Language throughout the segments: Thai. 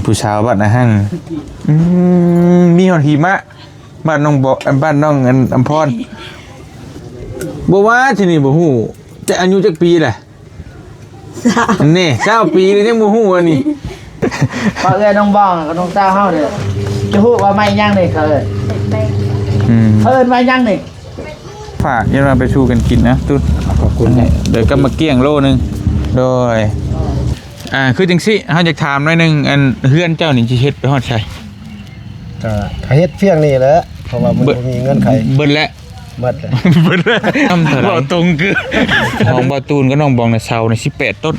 ผู้ชาวบ้านนะฮั่งมีหอดหิมะบ้านน้องบ่บ้านน้องอัมพรบ่ว่าที่นี่บ่ฮู้จะอายุจักปีแหละนี่20ปีนี่ยังบ่ฮู้อันนี้ พอเอ้ยน้องบ้องกับน้องเต้าเฮาเนี่ยจะฮู้ว่าไม่ย่างนี่เขาเอิ้นไม่ย่างนี่ฝากยันมาไปชูกันกินนะตุ๊ดขอบคุณเดี๋ยวก็มาเกี้ยงโลนึงโดยคือจังสิเฮาอยากถามหน่อยนึงอันเฮือนเจ้านี่สิเฮ็ดไปฮอดไสก็เฮ็ดเพียงนี่แหละเพราะว่ามันบ่มีเงินไขเบิดแล้วเบิดแล้วเบิดแล้วบ่ตรงคือของบ่ตูนก็น้องบองน่ะเซาน่ะ18ต้น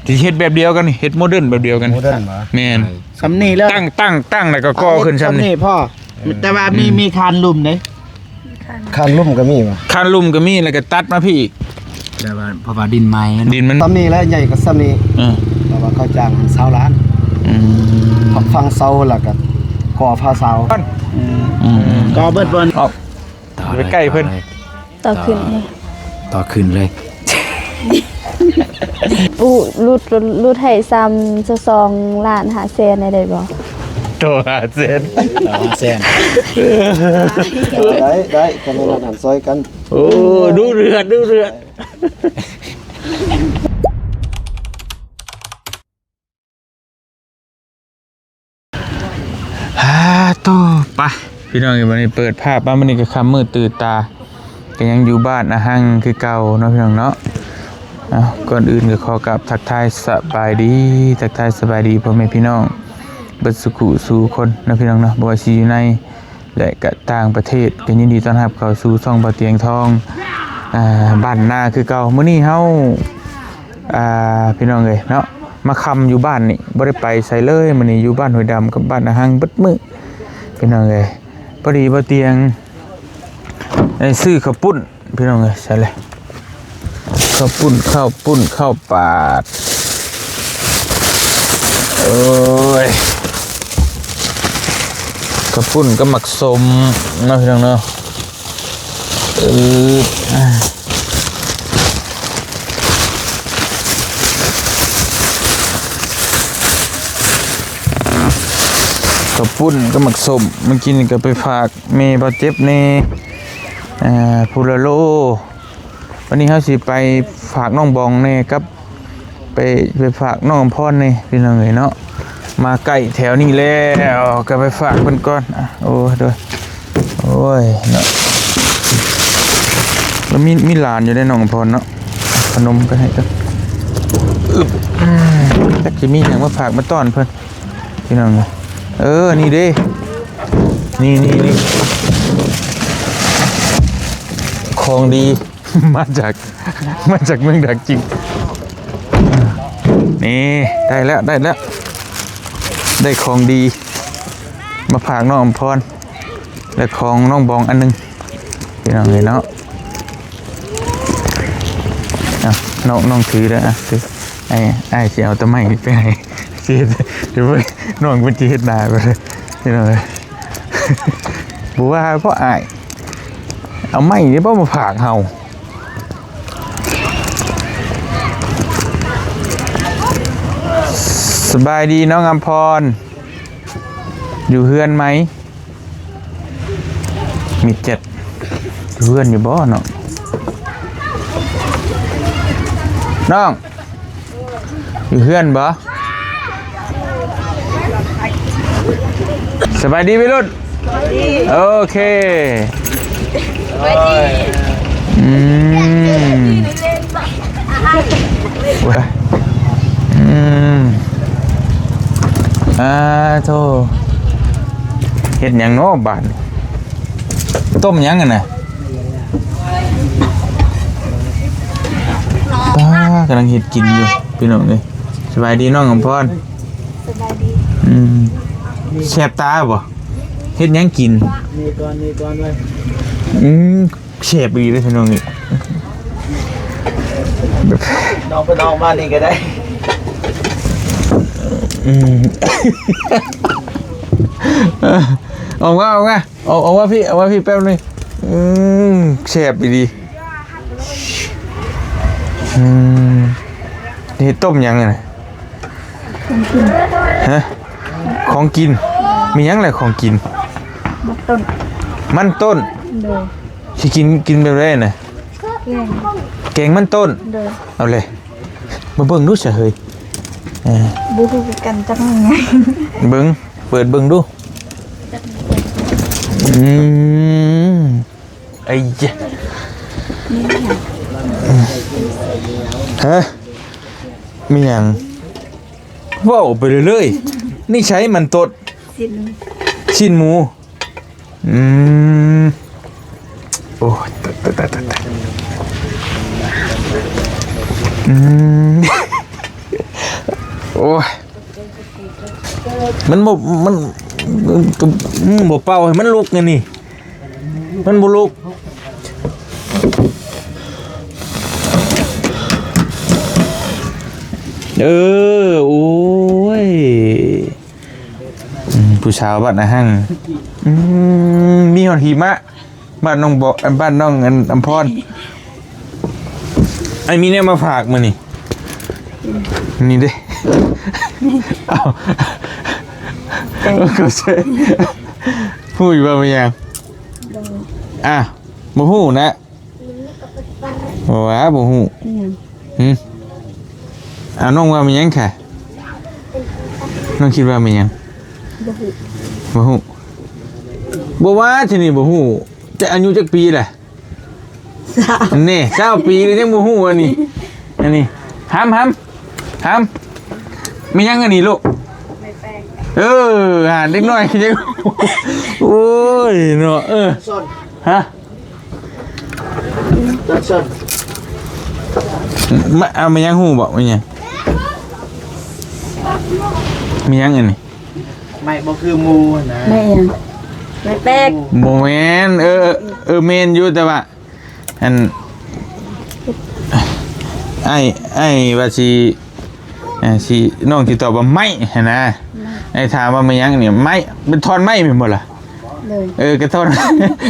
สิเฮ็ดแบบเดียวกันนี่เฮ็ดโมเดิร์นแบบเดียวกันโมเดิร์นบ่แม่น สำนี่แล้วตั้งแล้วก็ก่อขึ้นซ้ำนี่พ่อแต่ว่ามีคานลุ่มเด้คานลุ่มก็มีบ่คานลุ่มก็มีแล้วก็ตัดมาพี่อีกแต่ว่าเพราะว่าดินไม้ดินมันซ้ำนี่แล้วใหญ่กว่าซ้ำนี่แต่ว่าเขาจ้าง20ล้านฟังเซาแล้วก็ก่อผ้าเซาก่อเบิดบนไปใกล้เพิ่นต่อขึ้นเลยปูรูดให้ซ้ำ2 ล้าน5แสนได้บ่โต5แสนได้กันในร้านซอยกันโอ้ดูเรือดโตไปพี่น้องวันนี้เปิดภาพบ้านมันนี่ก็ค่ำมืดตื่นตาก็ยังอยู่บ้านนะฮังคือเก่าเนาะพี่น้องเนาะก่อนอื่นก็ขอกราบทักทายสบายดีพ่อแม่พี่น้องเบิดสุขุสู่คนนะพี่น้องเนาะบ่ว่าสิอยู่ในและก็ต่างประเทศก็ยินดีต้อนรับเข้าสู่ช่องบ่เตียงทองบ้านนาคือเก่ามื้อนี้เฮาพี่น้องเอ้ยเนาะมาค่ำอยู่บ้านนี่บ่ได้ไปไสเลยมื้อนี้อยู่บ้านห้วยดำกับบ้านนะฮังเบิดมื้อพี่น้องเอ้ยพอดีบ่เตียงซื้อข้าวปุ้นพี่น้องเอ้ยใช่เลยข้าวปุ้นข้าวปาดโอ้ยข้าวปุ้นก็หมักสมนะพี่น้องเนาะข้าวปุ้นก็หมักสมเมื่อกี้นี่ก็ไปฝากเมย์บาเจ็บเน่พูลาโลวันนี้เขาสิไปฝากน้องบองเน่ครับไปฝากน้องพ่อเน่พี่น้องเอ๋ยเนาะมาใกล้แถวนี้แล้วก็ไปฝากเพิ่นก่อนโอ้ด้วยโอ้ยเนาะแล้วมีหลานอยู่ในน้องพ่อเนาะขนมก็ให้กันแต่จะมีอย่างมาฝากมาต้อนเพิ่นพี่น้องเอ๋ยนี่เด้นี่ของดี มาจากเมืองดักจริงนี่ได้แล้วได้ของดีมาฝากน้องอมพรและของน้องบองอันนึงพี่น้องเลยเนาะน้องถือแล้วถือไอ้เสียเอาตะไม้ไปไหนเสียเดี๋ยวน้องเป็นจีเฮ็ดนาไปเลยพี่น้องเลยบัวเพราะอายเอาไม้นี่เพราะมาฝากเฮาสบายดีน้องอมพรอยู่เฮือนไหมมี7อยู่เฮือนอยู่บ่เนาะน้องอยู่เฮือนบ่สบายดีพี่รุ่นโอเคโธ่เฮ็ดหยังเนาะบาดต้มหยังกันน่ะกำลังเฮ็ดกินอยู่พี่น้องเอ้ยสบายดีน้องอมพรสบายดีแซ่บตาบ่เฮ็ดหยังกินมีก่อนไว้แซ่บดีเลยพี่น้องนี่น้องไปน้องบ้านนี่ก็ได้เอาว่าพี่แป๊บนึงแซ่บดีนี่ต้มยังไง ฮะของกินมีหยังไรของกิน ต้น มันต้น โดย สิกินแบบไรน่ะ แรง แกงมันต้น โดย เอาเลยมาเบิ่งดูซะเฮ้ย บูฮูกันจังไง เบิ่งเปิดเบิ่งดูไอ้เจ้าฮะมีหยังว้าวไปเรื่อยๆนี่ใช้มันตด สิ้น ชิ้นหมูโอ้ยตายโอ้ยมันบ่เป่าให้มันลุกไงนี่มันบ่ลุกโอ้ยผู้สาวบ้านนะฮั่งมีหอนหิมะบ้านน้องบ่บ้านน้องอำพรไอ้มีเนี่ยมาฝากมานี่เด้เอาก็ใช่พูดว่าเป็นยังบ่ฮู้นะว่าบ่ฮู้น้องว่าเป็นยังค่ะน้องคิดว่าเป็นยังบ่ฮู้บ่ว่าที่นี่บ่ฮู้จะอายุจักปีแหละนี่20 ปีเลยยังบ่ฮู้อันนี้ห้ามมียังอันนี้ลูกหาเด็กน้อยยังโอ้ยเนาะฮะมาเอามายังฮู้บ่มียังอันนี้ไม่บ่คือหมูนะ ไม่ยังไม่แป๊ก บ่แม่นแม่นอยู่แต่ว่าอันไอ้ว่าสิน้องสิตอบว่าไม่นะไอ้ถามว่ามันยังเนี่ยไม่เป็นทอนไม่แม่นบ่ล่ะเลยก็ทอน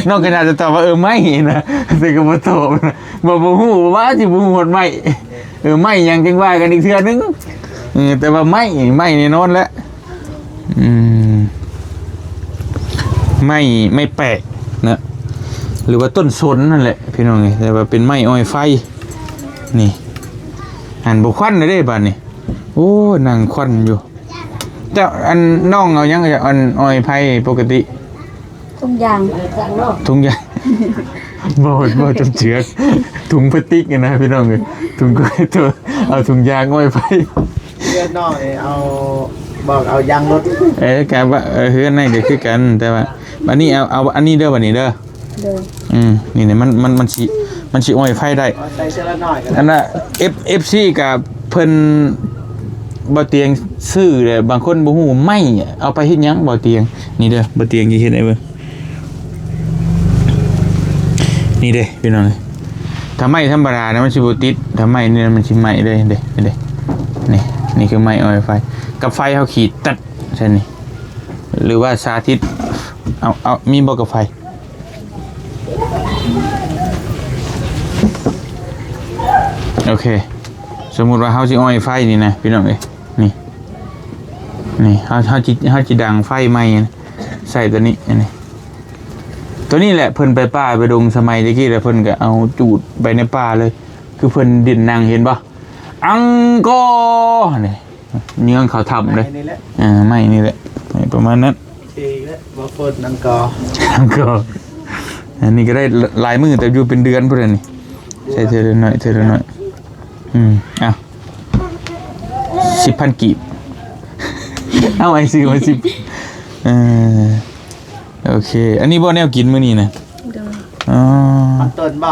น้องก็น่าจะตอบว่าไม่นะแต่ก็บ่ตอบนะบ่ฮู้ว่าสิบ่ฮู้ฮอดไม่ไม่ยังจังว่ากันอีกเทื่อนึงแต่ว่าไม่แน่นอนแล้วไม่แปลกนะหรือว่าต้นสนนั่นแหละพี่น้องไงแต่ว่าเป็นไม้อ้อยไฟนี่หันบุควันเลยได้บ้านนี่โอ้นางควันอยู่แต่อันน้องเอายังจะอันอ้อยไฟปกติทุงยาง บ่จำเชือกถุงพลาสติกนะพี่น้องเลยถุงก็ตัวเอาถุงยางอ้อยไฟเพื่อนน้องเอาบอกเอายางรถกะว่าเฮือนนั่นก็คือกันแต่ว่าอันนี้เอาอันนี้เด้อบัดนี้เด้อนี่เนี่ยมันสิอ้อยไฟได้ใส่เสื้อละหน่อยอันน่ะ FC กับเพิ่นบ่เตียงซื้อเลยบางคนบ่ฮู้ไม่เอาไปเฮ็ดหยังบ่เตียงนี่เด้อบ่เตียงสิเฮ็ดได้เบิ่งนี่เด้พี่น้องถ้าไม่ธรรมดานะมันสิบ่ติดถ้าไม่นี่มันสิไหม้เลยเด้นี่คือไม้อ้อยไฟกับไฟเฮาขีดตัดใช่นี่หรือว่าสาธิตเอามีบ่กับไฟโอเคสมมุติว่าเฮาสิอ้อยไฟนี่นะพี่น้องเอ้ยนี่เฮาสิดังไฟใหม่ใส่ตัวนี้นี่ตัวนี้แหละเพิ่นไปป่าไปดงสมัยตะกี้แล้วเพิ่นก็เอาจูดไปในป่าเลยคือเพิ่นดินนางเห็นบ่อังกอนี่เนื้อเขาทำเลยไม่นี่แหละประมาณนั้นบ่ฝนนังกออันนี้ก็ได้หลายมือแต่อยู่เป็นเดือนพุ่นนี่ใส่เธอหน่อย10,000 กีบเอาไอ้ซื้อมา10โอเคอันนี้บ่แนวกินมื้อนี้นะต้นบ่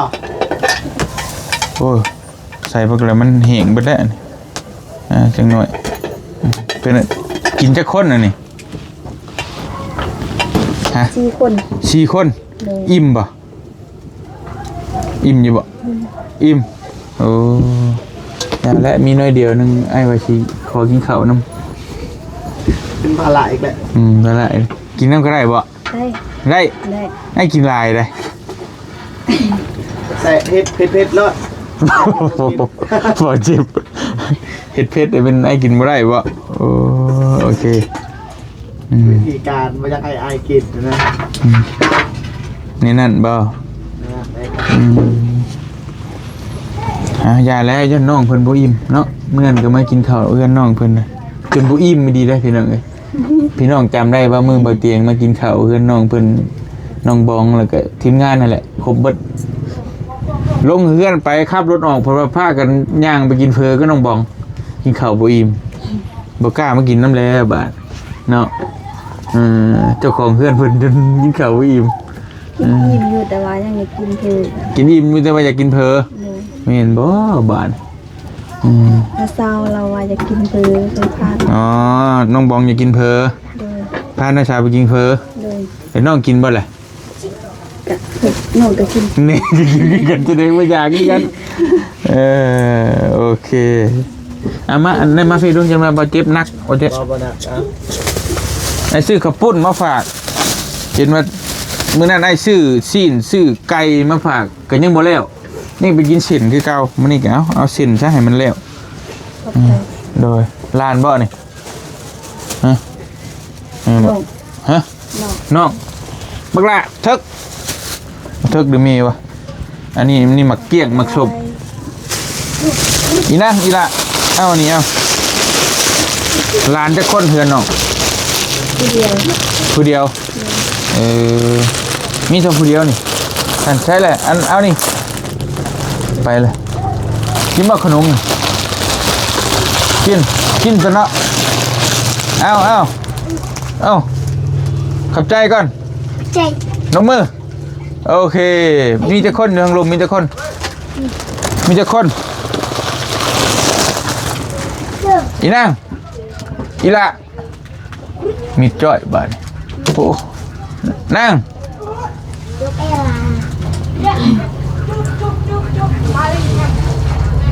โอ้ใส่พวกแล้วมันแห้งเบิดแล้วจังหน่อยเป็นกินจักคนน่ะนี่ฮะ4 คนอิ่มบ่อิ่มอยู่บ่อิ่มโอ้และมีน้อยเดียวนึงไอ้ว่าสิขอกินข้าวนำเป็นปลาไหลอีกแหละปลาไหลกินน้ำก็ได้บ่ได้ให้กินลายได้ใส่เผ็ดแล้วบ่เจ็บเฮ็ดเผ็ดเป็นไอ้กินบ่ได้บ่โ โอ้โอเค วิธีการมาจากไอกินนะ นี่นั่นบ่อย่าแล้วยันน้องเพิ่นบ่อิ่มเนาะเมื่อนก็มากินข้าวเอื้อนน้องเพิ่นน่ะจนบ่อิ่มไม่ดีได้พี่น้องเอ้ยพี่น้องจำได้ว่ามื้อบ่เตียงมากินข้าวเอื้อนน้องเพิ่นน้องบองแล้วก็ทีมงานนั่นแหละครบเบิดลงเฮือนไปขับรถออกเพราะว่าพากันย่างไปกินเพอก็น้องบองกินข้าวบ่อิ่มบ่กล้ามากินน้ำแล้วบาดเนาะเจ้าของเฮือนเพิ่นจนกินข้าวบ่อิ่มกินอิ่มอยู่แต่ว่ายังอยากกินคือ กินอิ่มอยู่แต่ว่าอยากกินเพอไม่เห็นบ่บาดถ้าเศร้าเราว่าอยากกินคือพา อ๋อน้องบองอยากกินเพอ โดย พาน้าชายไปกินเพอ โดย แต่น้องกินบ่ล่ะ หนูก็กิน นี่กินกันจะได้บ่อยากกินกันโอเคมาอันนี้มาพี่ดูจะมาบ่เจ็บนักบ่เจ็บไอ้ซื้อข้าวปุ้นมาฝากเห็นว่ามื้อนั้นไอ้ซื้อซีนซื้อไก่มาฝากก็ยังบ่แล้วนี่ไปกินเส้นคือเก่ามื้อนี้ก็เอาเส้นซะให้มันแล้วโดยลานบ่นี่ฮะฮะน้องบักละทึกหรือมีวะอันนี้หมักเกี้ยงหมักสบอีนั่งอีละเอาอันนี้เอาลานจะค้นเฮือนน้องผู้เดียวมีแต่ผู้เดียวนี่อันใช่เลยอันเอานี่ไปเลยกินบ่ขนมกินซะเนาะเอาขับใจก่อนใจลงมือโอเคมีแต่คนทางลมมีแต่คนอีนางอีละมีจ้อยบ้านโอ้นาง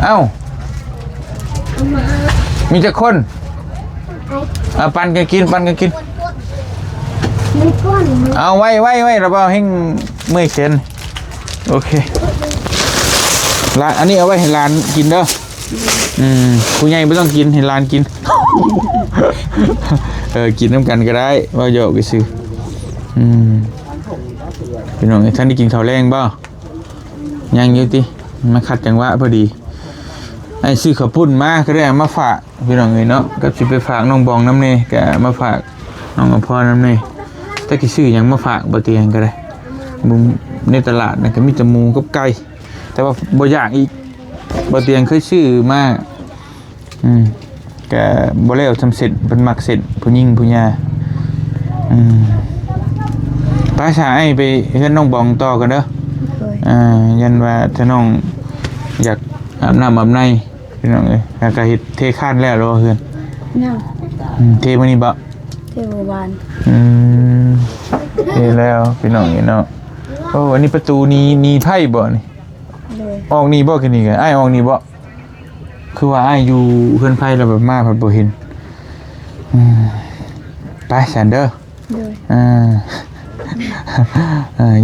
เอ้ามีแต่คนปันกันกินเอาไว้เราเอาให้เมื่อยเส้นโอเคร้านอันนี้เอาไว้ให้ร้านกินเด้อผู้ใหญ่ไม่ต้องกินให้ร้านกิน กินน้ำกันก็ได้ว่าโยกไปซื้อพี่น้องท่านได้กินข้าวแรงบ่ยังอยู่ติมาขัดจังหวะพอดีไอ้ซื้อข้าวปุ้นมาก็ได้มาฝากพี่น้องเนาะก็สิไปฝากน้องบองน้ำเนยแกมาฝากน้องอภรน้ำเนยถ้ากี่ซื้อยังมาฝากบ่เตียงก็ได้มุมในตลาดนะก็มีแต่หมูกับไก่แต่ว่าบ่อยากอีกบ่เตียงเคยซื้อมาแกบ่แล้วทำเสร็จเป็นมักเสร็จผู้หญิงผู้หญิงป้าชายไปเฮือนน้องบองต่อกันเด้อยันว่าถ้าน้องอยากอาบน้ำอาบในพี่น้องเอ้ยแล้วก็เฮ็ดเทคานแล้วรอเฮือนเทมื้อนี้บ่เทวบาลนี่แล้วพี่น้องนี่เนาะโอ้อันนี้ประตูนี้ไพ่บ่นี่ออกนี่บ่คือนี่ก็อ้ายออกนี่บ่คือว่าอ้ายอยู่เพิ่นไพ่แล้วแบบมาเพิ่นบ่เห็นไปแซนเดอร์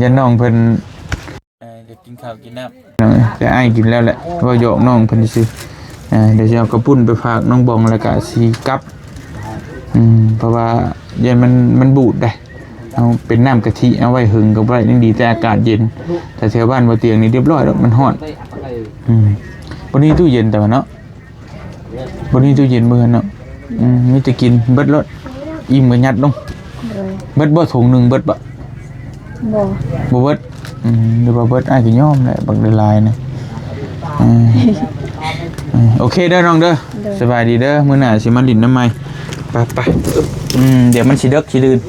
ยันน้องเพิ่นจะกินข้าวกินน้ำแต่อ้ายกินแล้วแหละว่าโยกน้องเพิ่นซื่อเดี๋ยวจะเอากระปุ้นไปฝากน้องบองแล้วก็สิกลับเพราะว่าเย็นมันบูดได้เอาเป็นน้ำกะทิเอาไว้หึงกับไว้นี่ดีแต่อากาศเย็นแต่แถวบ้านบ่เตียงนี่เรียบร้อยแล้วมันร้อนบนนี้ตู้เย็นแต่ว่าเนาะบนนี้ตู้เย็นเมื่อเนาะมีแต่กินเบิดรถอิ่มก็ยัดลงเบิดบ่ถุงนึงเบิดบ่เบิดเดี๋ยวบ่เบิดอ้ายก็ยอมแหละบักละลายนะโอเคเด้อน้องเด้อสบายดีเด้อมื้อหน้าสิมาลิ้นน้ำใหม่ไปเดี๋ยวมันสิดึกสิดื่น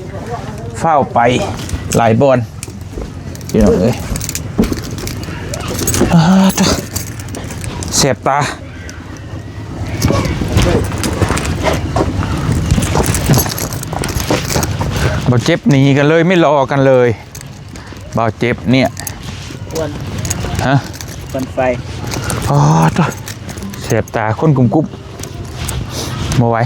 เฝ้าไปหลายบอนเดี๋ยวเลยเสียบตาบ่เจ็บหนีกันเลยไม่รอกันเลยบ่เจ็บเนี่ยฮะปันไฟเสียบตาคนกุ๊บมาไว้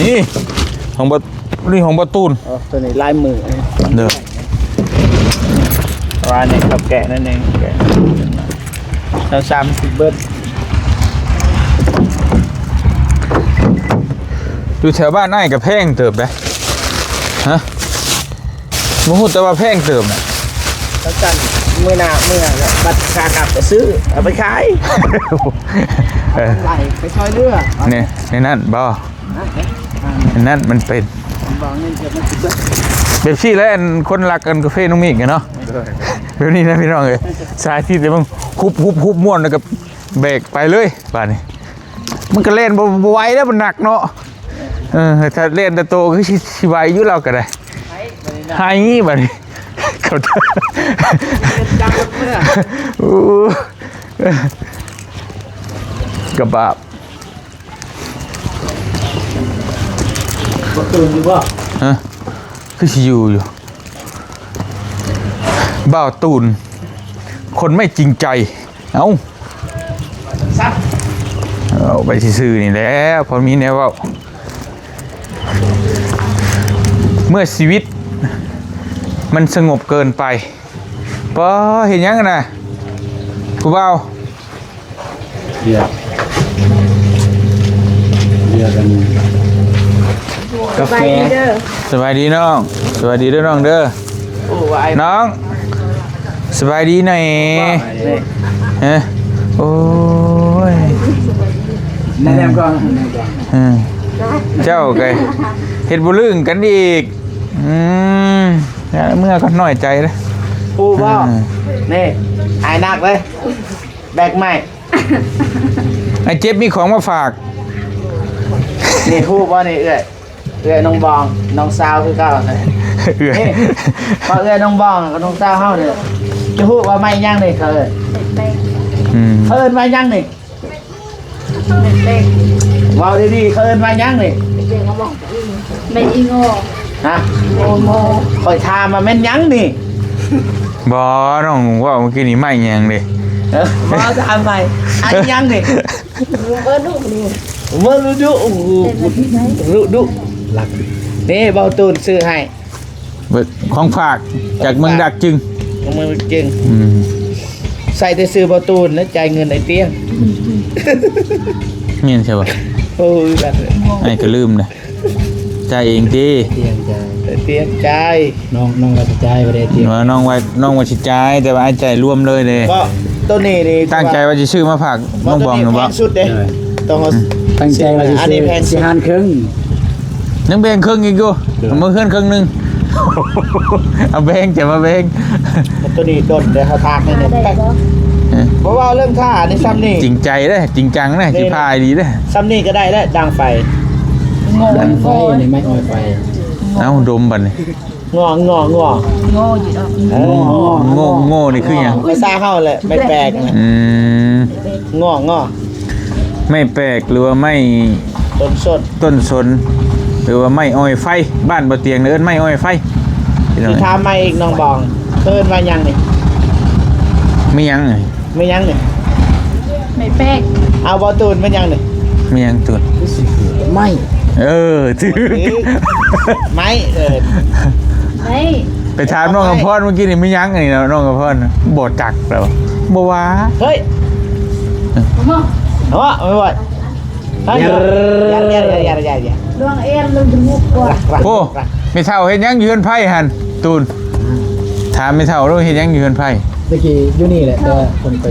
นี่ของบนี่ของประตูน ตัวนี้ลายมือ เด้อ ร้านนี้ครับแกะนั่นเองแกะเรา30เบิร์ด อยู่แถวบ้านนายกับแพงเติบได้ฮะมูฮูแต่ว่าแพงเติบน่ะ แล้วจันมือหน้าบัตรขากลับจะซื้อเอาไปขาย เออ ไหลไปซอยเรือ เนี่ยในนั้นบ่ในนั้นมันเป็น บอกเงินเก็บมัน10เบิร์ด เบบซี่และอันคนรักกันกาแฟน้องมิกกันเนาะแบบนี้นะพี่น้องเอ้ยสายที่แต่มึงฮุบม่วนแล้วก็เบรกไปเลยป่านนี้มันก็เล่นบ่ไหวแล้วมันหนักเนาะถ้าเล่นแต่โตก็สิไหวอยู่เราก็ได้หายงี้บัดนี้เขาจะ จังเมื่อ อู้กระบาบ บ่ตื่นอยู่บ่ ฮะคือสิอยู่บ่าวตูนคนไม่จริงใจเอ้า ซับ เอาไปซื่อๆนี่แหล้วพอมีแนวเว่าเมื่อชีวิตมันสงบเกินไปพอเห็นยังกันนะผู้บ่าว เรือกันกาแฟ สบายดีน้องสบายดีเด้อน้องเด้อ โอ้ไอ้ น้องสบายดีหน่อย นี่ ฮะโอ้ย แนะนำก่อน อืมเจ้าไงเฮ็ดบุลึงกันอีกเมื่อก็น้อยใจเลย ปูบ่นี่ไอ้นักเลยแบกใหม่ ไอ้เจ็บมีของมาฝาก นี่ฮู้บ่นี่เอ้ยน้องบองน้องสาวคือเก่าเลย เอื้อย นี่พอเอ้ยน้องบองกับน้องสาวเฮาเนี่ยจะฮู้ว่าไม่ยังนี่เขาเอิ้น อืม เขาเอิ้นว่ายังนี่เว้าดีๆเขาเอิ้นว่ายังนี่ เป็นอีโง่ ฮะคอยถามมาแม่นยังนี่ บ่น้องว่าเมื่อกี้นี่ไม่แยงเลย บ่ถามไปไอ้ยังนี่ เออลูกนี่ บ่รู้ดุโอ้โหรู้ดุ รัก นี่เบาตูนซื้อให้ เบิดของฝากจากเมืองดักจึง ของมือจริง อืม ใส่แต่ซื้อเบาตูนแล้วจ่ายเงินไอ้เตี้ยง เงี้ยใช่ป่ะ โอ้ยแบบ ไอ้ก็ลืมนะใจายเองดิ เตียงใจ ไอ้เตี้ยงจ่าย น้องเราจะใจบ่ได้เตียง ว่าน้องว่าสิจ่ายแต่ว่าไอ้ใจายรวมเลยเลย ก็ตัวนี้นี่ ตั้งใจว่าจะซื้อมาฝากน้องบองหรือ แพ เปล่าง สุดเด้ต้องเอา ตั้งใจว่าสิ อันนี้แพงสุ สิ ด หารครึ่ง นังแบงครึ่งอีกอยู่เอามาเคลื่อนครึ่งหนึง เอาแบงจะมาแบง ตัวนี้โดดเดี๋ยวเขาทากนี่เนี่ยเพราะว่าเรื่องค่านี่ซ้ำนี่ จริงใจได้จริงจังได้สิพายดีได้ ซ้ำนี่ก็ได้แล้วดังไฟ ดันไฟนี่ไม่ออยไฟ เอ้าดมบัดนี่ งอ โง่อยู่ดอก โง่นี่คือหยัง ไม่ซ่าเข้าเลยไม่แปลกนะ งอ ไม่แปลกหรือว่าไม่ ต้นสด ต้นสน หรือว่าไม่อ้อยไฟบ้านบ่เตียงเอิ้นไม่อ้อยไฟพี่น้อง สิถามมาอีกน้องบองเพิ่นว่ายังนี่ ไม่ยังไง ไม่ยังนี่ ไม่แป๊ก เอาเบาตูนมันยังนี่ ไม่ยังตุน ไม่ ถือ ไม้ไม่ ไปถามน้องกำพรเมื่อกี้นี่ไม่ยั้งไงนะน้องกำพรบ่จักแล้วบ่ว่า เฮ้ย พ่อ ไม่ไหวอย่า ดวงเอ็นลงจมูกกว่า โอ้ไม่เท่าเฮ็ดหยังยืนไพ่หันตูนถามไม่เท่ารู้เฮ็ดหยังยืนไพ่ เมื่อกี้อยู่นี่แหละแต่ว่าคนไป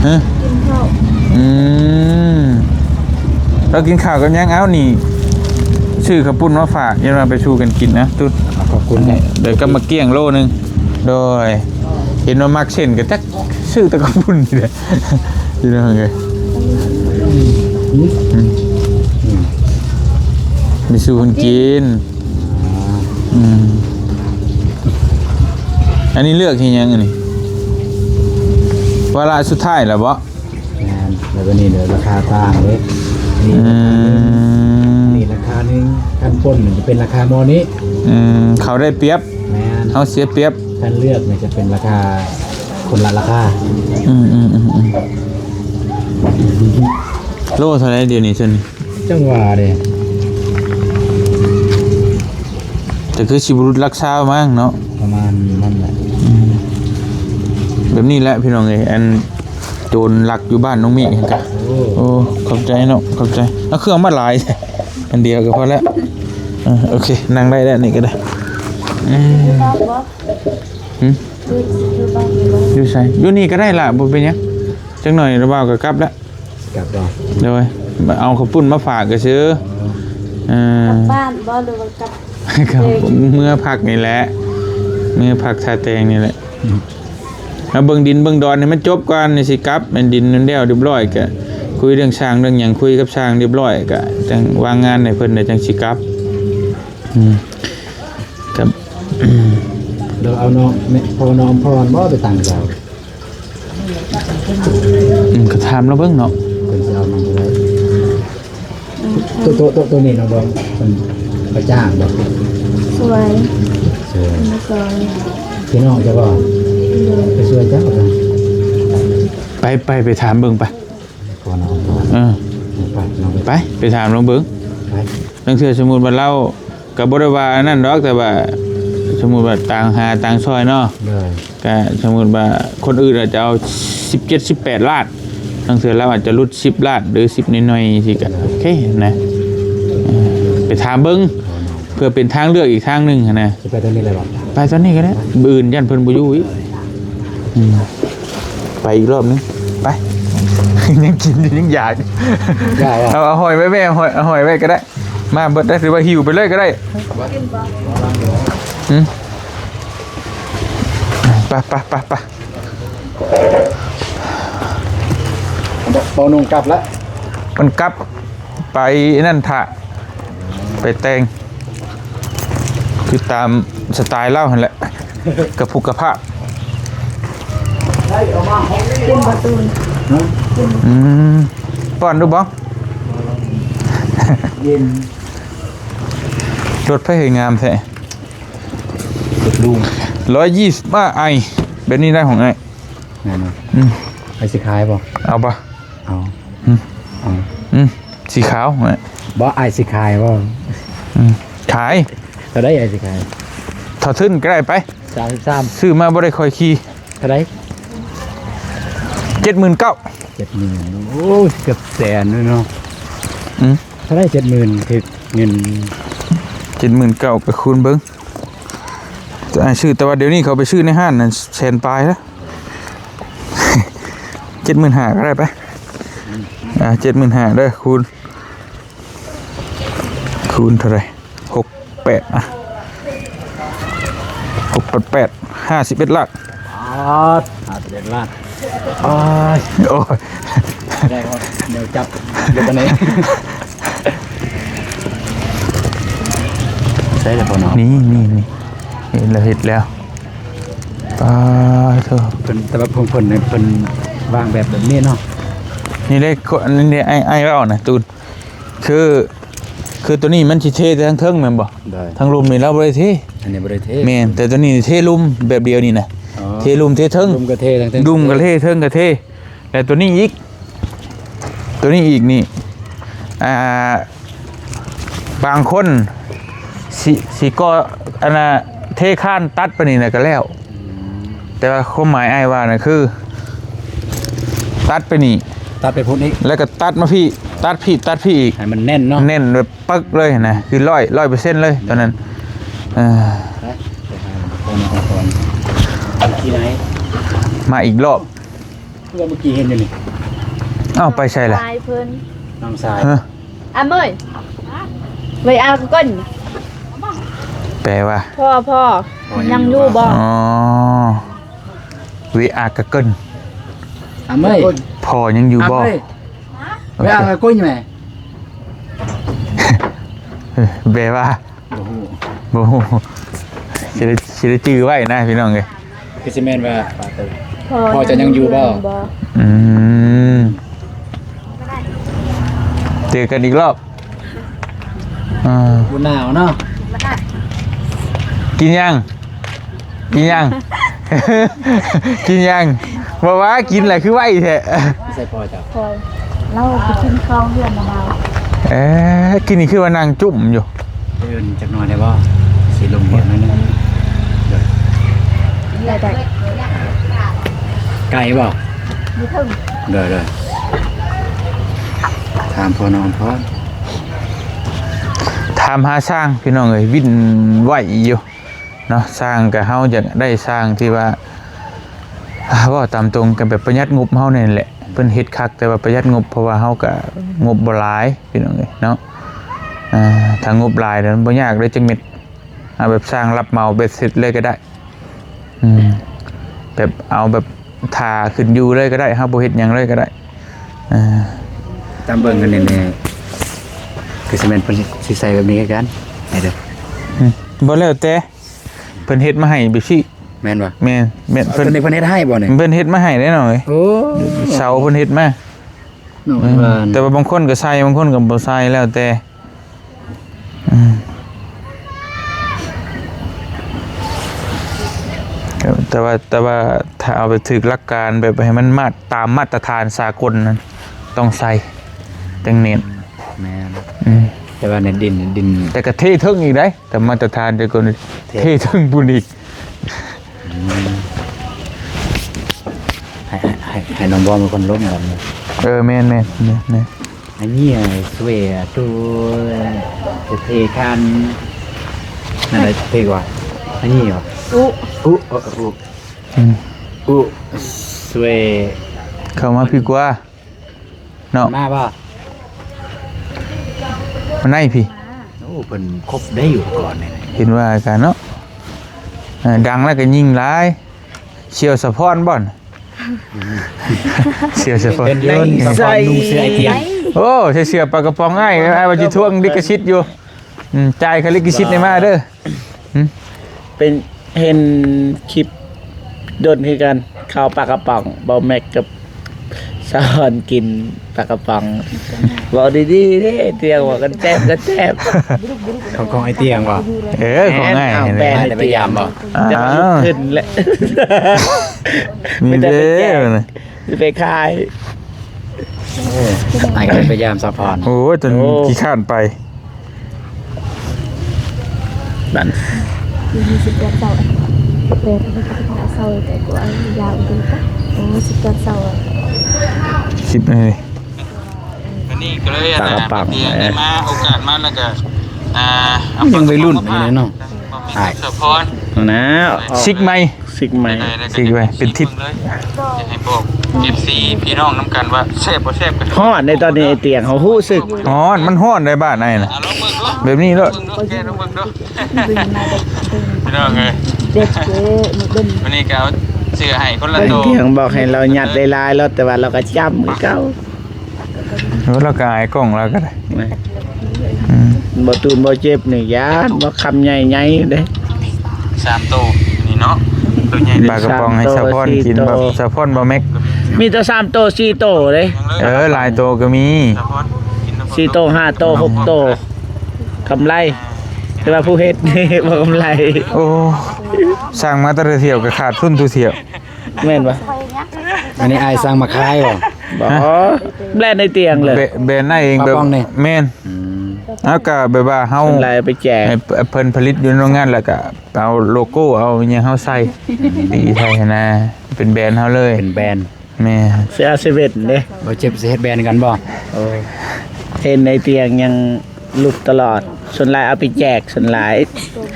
ฮะ กินข้าว เรากินข้าวกันยังเอ้านี่ชื่อข้าวปุ้นมาฝากยันมาไปชูกันกินนะตูน ขอบคุณ เดี๋ยวก็มาเกี้ยงโลนึงโดยเห็นว่ามักเส้นก็จักชื่อตะข้าวปุ้นนี่แหละที่นั่นไงมีสูคนกินอันนี้เลือกที่ยังอันนี้เวลาสุดท้ายแล้วบ่ งานแล้วก็นี่เดี๋ยวราคาต่างเลยนี่ราคาหนึงขั้นต้นจะเป็นราคาโมนี้ เขาได้เปรียบ แม่น เขาเสียเปรียบ ท่านเลือกเนี่ยจะเป็นราคาคนละราคา โลเท่าไรเดี๋ยวนี้ชน จังหวะเด้ แต่คือสิบรุษรักษามั้งเนาะ ประมาณนั้นแหละ แบบนี้แหละพี่น้องเอ้ยอันโจรหลักอยู่บ้านน้องมีเห็นกะโอ้ขอบใจเนาะขอบใจเอาเครื่องมาหลายอันเดียวก็พอแล้วโอเคนั่งได้แล้วนี่ก็ได้อยู่ใส่อยู่นี่ก็ได้ล่ะบ่เป็นหยังจังหน่อยระบ่าวก็กลับแล้ว กลับบ่ เดี๋ยวเอาข้าวปุ้นมาฝากก็ซื้อก ลับบ้านบ่หรือว่ากลับ ครับเมื่อพักนี่แหละเมื่อพักชาแตงนี่แหละแล้วเบิ่งดินเบิ่งดอนให้มันจบก่อนนี่สิกลับมันดินนั่นแล้วเรียบร้อยก็คุยเรื่องช่างเรื่องหยังคุยกับช่างเรียบร้อยก็จังวางงานให้เพิ่นได้จังสิกลับครับ เดี๋ยวเอาน้องพอน้องพรบ่ไปต่างดาว ก็ถามแล้วเบิ่งเนาะ เพิ่นสิเอาน้องไปตัวนี้น้องบ่เพิ่นไปจ้างบ่ สวย เชิญ สวย พี่น้องจะบ่ไปช่วยเจ้าบ่ ไปถามเบิ่งไป พอน้องพร ไปน้อง ไปถามลองเบิ่ง ไป นั่นคือสมมุติว่าเราก็บ่ได้ว่านั่นดอกแต่ว่าสมมุติว่าต่างหาต่างซอยเนาะ เลย ก็สมมุติว่าคนอื่นอาจจะเอา17 18ล้านบางเทื่อเราอาจจะลด10ล้านหรือ10น้อยๆสิก็โอเคนะไปถามเบิ่งเพื่อเป็นทางเลือกอีกทางหนึงนะ จะไปตรงนี้เลยบ่ ไปตอนนี้ก็ได้มื้ออื่นยันเพิ่นบ่อยู่อีกไปอีกรอบนึงไป ยังกินยังอยาก ได้อ่ะ เอาหอยไว้แม่เอาหอยไว้ก็ได้มาเบิดได้หรือว่าหิวไปเลยก็ได้ไป ปอนุ่งกลับแล้ว มันกลับไปนั่นถะไปแต่งคือตามสไตล์เล่าหั่นแหละกระพุกกระพะ กินประตูน ป้อนดูบ้อง เย็น รถไฟเหยงามแท้ ลุง 120มาไอแบบนี้ได้ของไอ นั่นไปสิขายบ่ เอาปะ เอาเอา สีขาวไง บ่ไอสิขายบ่ ขาย จะได้ไอสิขาย ถอดทึ้นก็ได้ไป 33 ซื้อมาบ่ได้คอยขี่ เท่าไหร่ 79,000 70,000โอ้ยเกือบแสนเลยเนาะ อืม เท่าไหร่70,000คือเงิน 79,000ก็คูณเบิ่งจะชื่อแต่ว่าเดี๋ยวนี้เขาไปชื่อในห้างนั่นแสนปลายแล้ว 75,000ก็ได้ไป75,000เด้อคูณเท่าไหร่68อ่ะ688 51ล้าน 51ล้านอ้าย โอ้ย ได้บ่เดี๋ยวจับเดี๋ยวตอนนี้ใช่แล้วบ่เนาะ นี่เห็นแล้วปาเถอะ เพิ่นแต่ว่าเพิ่นวางแบบนี้เนาะ นี่ได้คนนี่ไอ้เรานะตูนคือตัวนี้มันสิเททั้งเทิงแม่นบ่ ได้ ทั้งลุมนี่เราบ่ได้เท อันนี้บ่ได้เท แม่นแต่ตัวนี้เทลุมแบบเดียวนี่นะเทลุมเทเทิง ลุมกระเททั้ง ดุมกับเทเทิงกับเทแต่ตัวนี้อีกนี่บางคนสิก็อันน่ะเทข้านตัดไปนี่น่ะก็แล้วแต่ว่าความหมายอ้ายว่าน่ะคือตัดไปนี่ ตัดไปพุ่นอีก แล้วก็ตัดมาพี่ตัดพี่อีก ให้มันแน่นเนาะ เน้นแบบปึ๊กเลยนะคือ100% เลยตอนนั้นที่ไหน มาอีกรอบ เมื่อกี้เห็นอยู่นี่ อ้าวไปใช่ล่ะ ตายเพิ่น น้ำทราย ฮะ อ่ะเมยไว้เอาก้น แปลว่า พ่อยังอยู่บ่ อ๋อวิอากะเกิน อ่ะเมื่อย พอยังอยู่บ่ ไปเอาไปกุ้ยไหม แปลว่าบ่ฮู้สิได้จื้อไว้นะพี่น้องเอ้ย คือสิแม่นว่าพ่อจะยังอยู่บ่ เจอกันอีกรอบบุญหนาวเนาะ กินยัง กินยังบอกว่ากินแหละคือไหวแท้ ใส่พ่อจ้ะ พอยเราไปกินข้าวเพื่อนมาเรา กินนี่คือว่านางจุ่มอยู่ เดินจากหน่อยได้บ่ สิลงเรียนนั่นนะ ได้ ไกลบ่ มีถึง เด้อถามพ่อน้องพ่อ ถามหาสร้างพี่น้องเอ้ยวิ่นไหวอยู่เนาะสร้างกับเฮาอยากได้สร้างที่ว่าว่าตามตรงกันแบบประหยัดงบเฮานี่แหละเพิ่นเฮ็ดคักแต่ว่าประหยัดงบเพราะว่าเฮาก็งบบ่หลายพี่น้องเอ้ยเนาะถ้างบหลายนั้นบ่ยากเลยจังเม็ดเอาแบบสร้างรับเหมาเบ็ดเสร็จเลยก็ได้แบบเอาแบบทาขึ้นอยู่เลยก็ได้เฮาบ่เฮ็ดหยังเลยก็ได้ตามเบิ่งกันแน่ๆคือสิแม่นเพิ่นสิใส่แบบนี้กันให้เด้อ บ่แล้วแต่เพิ่นเฮ็ดมาให้บิซี่ แม่นบ่ แม่น เพิ่นเฮ็ดให้บ่เนี่ย เพิ่นเฮ็ดมาให้ได้หน่อย โอ้ เสาเพิ่นเฮ็ดมาแต่ว่าบางคนก็ใส่บางคนก็บ่ใส่แล้วแต่แต่ว่าถ้าเอาไปถึกหลักการแบบให้มันตามมาตรฐานสากลนั้นต้องใส่จังเน้น แม่นแต่ว่าในดิน แต่ก็เทถึงอีกได้แต่มาตรฐานเดี๋ยวก่อนเทถึงบุญอีก ให้น้องบอมเป็นคนล้มก่อนเนี่ย แม่นอันนี้สวยตัวจะเทคันนั่นแหละเทกว่าอันนี้เหรออุสวย เข้ามาพี่กว่าเนาะ มาป่ะ มันไหนพี่ โอ้เป็นครบได้อยู่ก่อนเนี่ย เห็นว่ากันเนาะดังแล้วก็ยิงหลายเชียวสะพอนบ่อนเชียวสะพอน เป็นเล่นสะพอนนุ่งเสื้อไอเตียง โอ้ใช่เสือปลากระป๋องง่ายไอ้ว่าจิท่วงลิขสิทธิ์อยู่จ่ายค่าลิขสิทธิ์ในมาเด้อ เป็นเห็นคลิปโดนคือกันข้าวปลากระป๋องเบาแม็กกับสะฮอนกินปลากระป๋องบอกดีๆเด้เตียงบอกกันแจ๊บของไอเตียงป่ะ ของง่าย แบน ได้พยายามป่ะ จะมาลุกขึ้นแหละ มีเด้อ จะไปขาย ไอ้ก็พยายามสะพอน โอ้จนขี้ข้านไป นั่น 20เสาเป็นเสาแต่กูเอายาวดูปะ10เสา คิดเลย นี่ก็เลย ปลากระป๋อง เตียงได้มาโอกาสมาแล้วก็ยังวัยรุ่นอยู่เลยเนาะ ใช่สะพอน นะ ซิกไหม ซิกไหม ซิกไว้เป็นทิศ เลยอยากให้บอก FC พี่น้องน้ำกันว่าแซ่บบ่แซ่บกัน ฮอดในตอนนี้ไอ้เตียงเขาหู้สึก ฮ้อนมันฮ้อนได้บ้านไอ้น่ะ ลองเบิ่งดู แบบนี้เด้อ เบิ่งดูแกลองเบิ่งดู ดึงมาดึง พี่น้องเอ้ย เด็กเด้ดึง วันนี้ก็เอาเสื้อให้คนละ ไอ้ ตัว เตียงบอกให้เรายัดลายๆแล้วแต่ว่าเราก็จำมือเก่า เราก็อายกล้องแล้วก็ได้ บ่ตูนบ่เจ็บนี่ยานบ่คำใหญ่ๆเด้ 3ตัวนี่เนาะตัวใหญ่ ปลากระป๋องให้ชาวพอนกินแบบชาวพอนบ่แม็ก มีตัว3โต4โตเด้ หลายโตก็มี สะพอนกินน้ำ 4โต5โต6โตกำไรแต่ว่าผู้เฮ็ดนี่ บ่กำไร โอ้สร้างมาแตะเที่ยวก็ขาดทุนทุเที่ยว แม่นบ่ อันนี้ไอ้สร้างมาคายป่ะ บ่แบรนด์ในเตียงเลย แบรนด์นั่นเองแบบ ปลากระป๋องนี่ แม่นแล้วก็แบบว่าเฮา กำไรไปแจก ให้เพิ่นผลิตอยู่โรงงานแล้วก็เอาโลโก้เอาหยังเฮาใส่ตีไทยนะเป็นแบรนด์เฮาเลย เป็นแบรนด์ แม่ เสื้อเซเว่นเด้ บ่เจ็บสิเฮ็ดแบรนด์กันบ่ เห็นในเตียงยังลุกตลอดส่วนหลายเอาไปแจกส่วนหลาย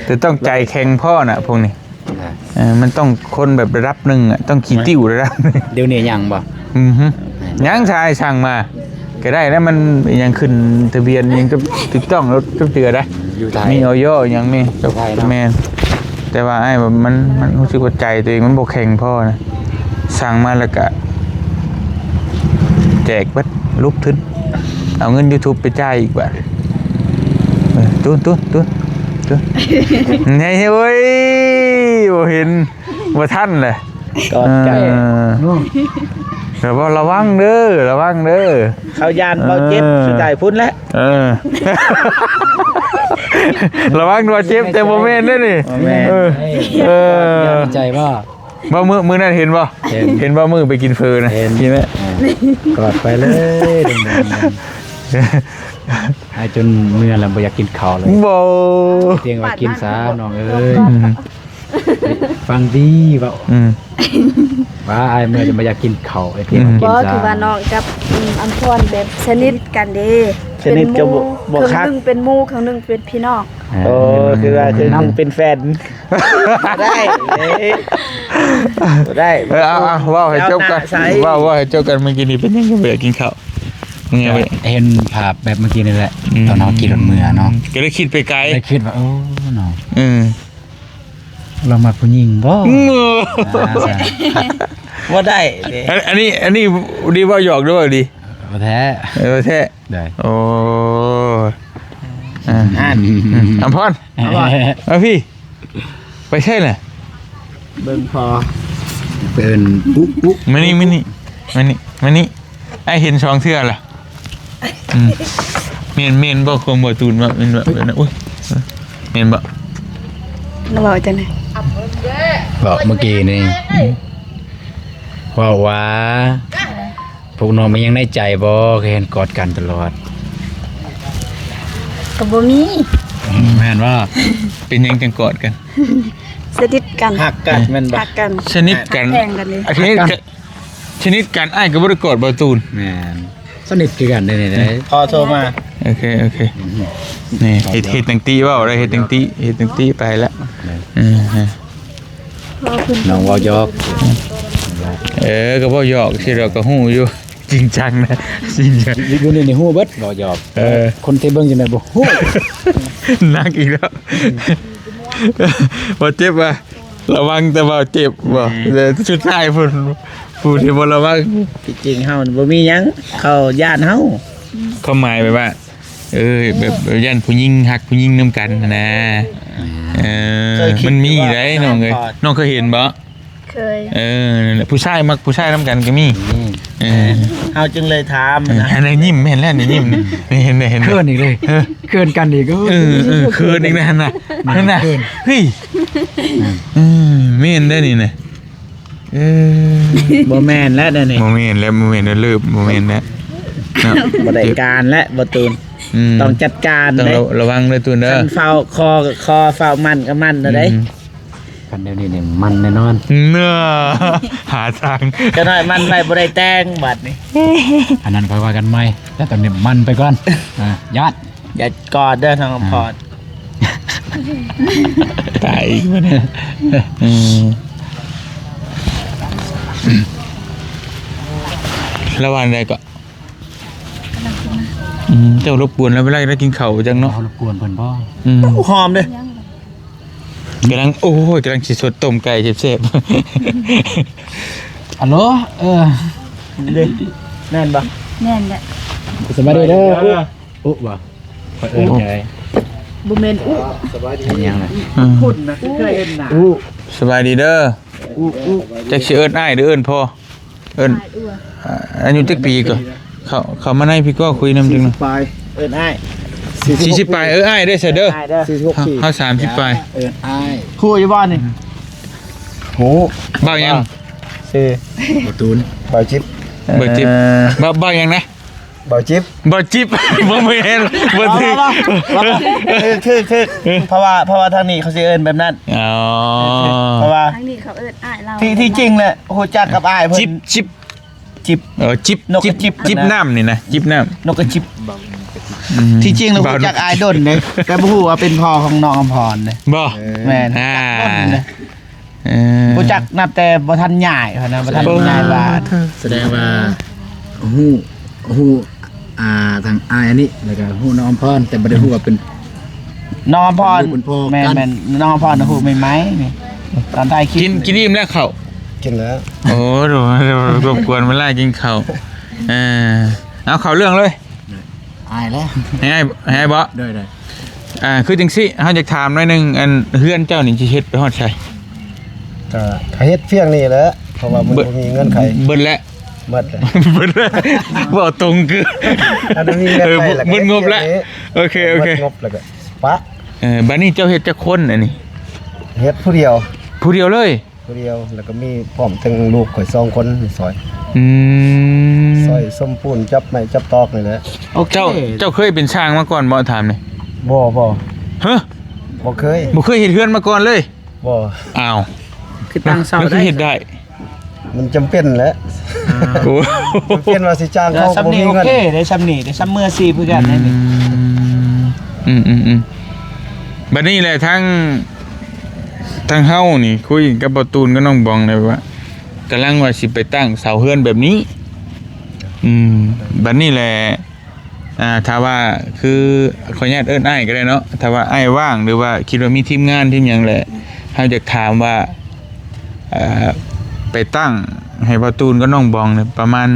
แต่ต้องใจแข็งพ่อน่ะพวกนี้มันต้องคนแบบระดับหนึงอ่ะต้องขี้ติ้วระดับหนึง เดี๋ยวนี้ยังบ่ ยังชายสั่งมาก็ได้แล้วมันยังขึ้นทะเบียนยังก็ถูกต้องรถทุกเตือได้ อยู่ไทย มีออยยังมี อยู่ไทยเนาะ แม่นแต่ว่าไอ้แบบมันรู้สึกว่าใจตัวเองมันบ่แข็งพ่อนะสั่งมาแล้วก็แจกเบัดลุกทึนเอาเงิน YouTube ไปจ่ายอีกบาทตุ้นไงเว้ยบ่เห็นบ่ทันเลย กอดใจ แต่ว่าระวังเด้อ เขายานเบาเจ็บสุดท้ายพุ่นแล้ว ระวังตัวเจ็บแต่บ่แม่นเด้อนี่ บ่แม่น ใจบ่ บ่มือนั่นเห็นบ่ เห็น บ่มือไปกินเฟอนะ เห็น เห็นไหม กอดไปเลย ไอ้จนเมื่อแล้วบ่อยากกินข้าวเลย บ่ เตียงว่ากินซะน้องเอ้ยฟังดีเว้า อืม ว่าไอ้เมื่อจะบ่อยากกินข้าวไอ้เตียงว่ากิ บ่ นซะ คือว่าน้องกับอัมพรแบบสนิทกันเด้ ชนิดจะบ่ ค คั รั้ ก งหนึงเป็นหมู่ครั้งหนึงเป็นพี่น้อง โอ้คือว่าคือนึงเป็นแฟนบ่ได้เอ้ยบ่ได้ เอาว่าให้จบกัน ใส่ ว่าให้จบกันเมื่อกี้นี้เป็นยังไงเบื่อกินข้าวมึงไงเว้ย เห็นภาพแบบเมื่อกี้นี่แหละตอนน้องกินรถเมื่อเนาะ ก็เลยคิดไปไกล ได้คิดว่าโอ้น้อง อืม เรามาผู้หญิงบ่ บ่ได้เด้ อันนี้ดีว่าหยอกด้วยดี บ่แท้ แท้ ได้ โอ้อ่า อ่าน อัมพรเอาพี่ ไปใช่แหละ เบิ่งพอ เปิ้นปุ๊ปุ๊ มานี่ไอเห็นช่องเสื้อล่ะเมนบ่คมบ่ตูนบ่เมนบ่อุ้ยเมนบ่ แล้วว่าจังได๋ บอกเมื่อกี้นี่ว่าพวกน้องมันยังในใจบ่เคยเห็นกอดกันตลอด ก็บ่มี แม่นว่า เป็นยังจังกอดกัน สนิทกัน หักกันแม่นบ่ รักกัน ชนิดกัน แพงกันเลย ชนิดกันไอ้ายก็บ่ได้กอดบ่ตูน แม่นสนิทคือกันได้นี่ได้ พอโทรมา โอเคนี่เฮ็ดตังตีเว้าได้เฮ็ดตังตีไปแล้วฮะ น้องเว้ายอก ก็บ่หยอกสิเราก็ฮู้อยู่จริงจังนะจริงจัง อยู่ในฮู้เบิดเว้ายอกคนที่เบิ่งจังได๋บ่ฮู้ นักอีกแล้วบ่เจ็บว่ะระวังแต่ว่าเจ็บบ่แต่สุดท้ายผู้ที่บ่ระวัง ที่จริงเฮาบ่มีหยังเขาย่านเฮา เขาหมายไปว่าแบบยันผู้หญิงหักผู้หญิงนํกันนะมันมีได้น้องเอ้ยน้องเคยเห็นบ่ เคย นั่นแหละผู้ชายมักผู้ชายนํกันก็มีเออ เฮาจึงเลยถามนะ อันนี้ยิ้มเห็นแล้วนี่ยิ้มนี่เห็นได้ เคินอีกเลยเคินกันอีก เคินอีกแล้วน่ะนั่นน่ะเฮ้ยเม่นได้นี่นะบ่แม่นแล้วเด้อนี่ โมเมนต์แล้วโมเมนต์แล้วเลิกโมเมนต์แล้วเนาะ บ่ได้การและบ่ตูนต้องจัดการ ต้อง เด้ ระวังด้วยตัวเด้อ คันเฝ้าคอเฝ้ามันก็มันเด้อเด้ กันเดี๋ยวนี้นี่มันแน่นอน เนื้อหาทาง จะน้อยมันไว้บ่ได้แต่งบัดนี้ อันนั้นค่อยว่ากันใหม่แต่ตอนนี้มันไปก่อนญาติ อย่ากอดเด้อทางพอด ตายอีกมั้ยเนี่ยระหว่างใดก็เจ้ารบกวนแล้วเวลาได้กินข้าวจังเนาะ เขารบกวนเพิ่นบ่ หอมเด้อก ำลังโอ้ยกำลังสิสดต้มไก่เจ็บ ฮัลโหลเด้แม่นบ่ แน่นแหละ สบายดีเด้ออุ๊บ่ค่อยเอิ้นใจ บ่แม่นอุ๊ อันยังน่ะ ๆ คุณนะเคยเห็นหน้า สบายดีเด้อจักสิเอิ้นอ้ายหรือเอิ้นพ่อเอิ้นอายุจักปีก็เขามาในพี่ก็คุยนำจังเนาะ ปลาย เอิ้นอ้าย 40ปลายอ้ายได้ซะเด้อ อ้ายเด้อ 46ปี เฮา30ปลาย เอิ้นอ้าย คู่อยู่บ่นี่ โห บ้ายัง ชื่อ บ่ตูน บ่าวจิ๊บ บ่จิบบ้ายังนะ บ่าวจิ๊บ บ่จิบ บ่แม่นบ่ถึก คือเพราะว่าทางนี้เขาสิเอิ้นแบบนั้น อ๋อ เพราะว่า ทั้งนี้เขาเอิ้นอ้ายเรา ที่จริงแหละฮู้จักกับอ้ายเพิ่น จิบ จิบ จิบ นกกระจิบ จิบน้ำนี่นะจิบน้ำ นกกระจิบที่จริงเราฮู้จักอ้ายดนเด้แต่บ่ฮู้ว่าเป็นพ่อของน้องอำพรเด้ บ่ แม่น อ่า ดนเด้รู้จักนับแต่บ่ทันใหญ่เท่านั้นบ่ทันใหญ่บาด แสดงว่าฮู้ทางอ้ายอันนี้แล้วก็ฮู้น้องอำพรแต่บ่ได้ฮู้ว่าเป็น น้องอำพร เป็นพ่อ แม่น กัน แม่นน้องอำพรน่ะฮู้ไหมนี่ตอนท้ายคลิป กินอิ่มแล้วข้าว กินแล้ว โอ้โหรบกวนมาไล่กินข้าวเอาเข้าเรื่องเลย อายแล้ว ให้บ่ ได้ คือจังซี่เฮาอยากถามหน่อยหนึงอันเฮือนเจ้านี่สิเฮ็ดไปฮอดไส ก็เฮ็ดเพียงนี่แหละเพราะว่ามันบ่มีเงินไข เบิดแล้ว หมดเลย เบิดแล้วบ่ตรงคือ อันนั้นมีเงินไขแล้วก็ เบิดงบแล้วโอเค หมดงบแล้วก็ปะ บัดนี้เจ้าเฮ็ดจักคนอันนี้ เฮ็ดผู้เดียว ผู้เดียวเลย ผู้เดียวแล้วก็มีพร้อมทั้งลูกข่อย2คนซอย อืม ซอยส้มปูนจับไม้จับตอกนี่แหละ โอเค เจ้าเคยเป็นช่างมาก่อนบ่ถามหน่อย บ่ ฮะ บ่เคย บ่เคยเฮ็ดเฮือนมาก่อนเลย บ่ อ้าว คือตั้งเสา แล้วคื ได้ อเฮ็ดได้ มันจำเป็นแหละ โอ้ จำเป็นว่าสิจ้าง แล้ว เขาก็ ซ้ำ บ่ นี่ มี โอ เงิน เคได้ซ้ำนี่ได้ซ้ำเมื่อซีเพื่อกันได้นี่ บัดนี้แหละทั้งเฮานี่คุยกับบ่ตูนก็น้องบองเลยว่ากำลังว่าสิไปตั้งเสาเฮือนแบบนี้บัดนี้แหละถ้าว่าคือขออนุญาตเอิ้นอ้ายก็ได้เนาะถ้าว่าอ้ายว่างหรือว่าคิดว่ามีทีมงานทีมหยังแหละเฮาจะถามว่าไปตั้งให้บ่ตูนก็น้องบองเนี่ยประมาณ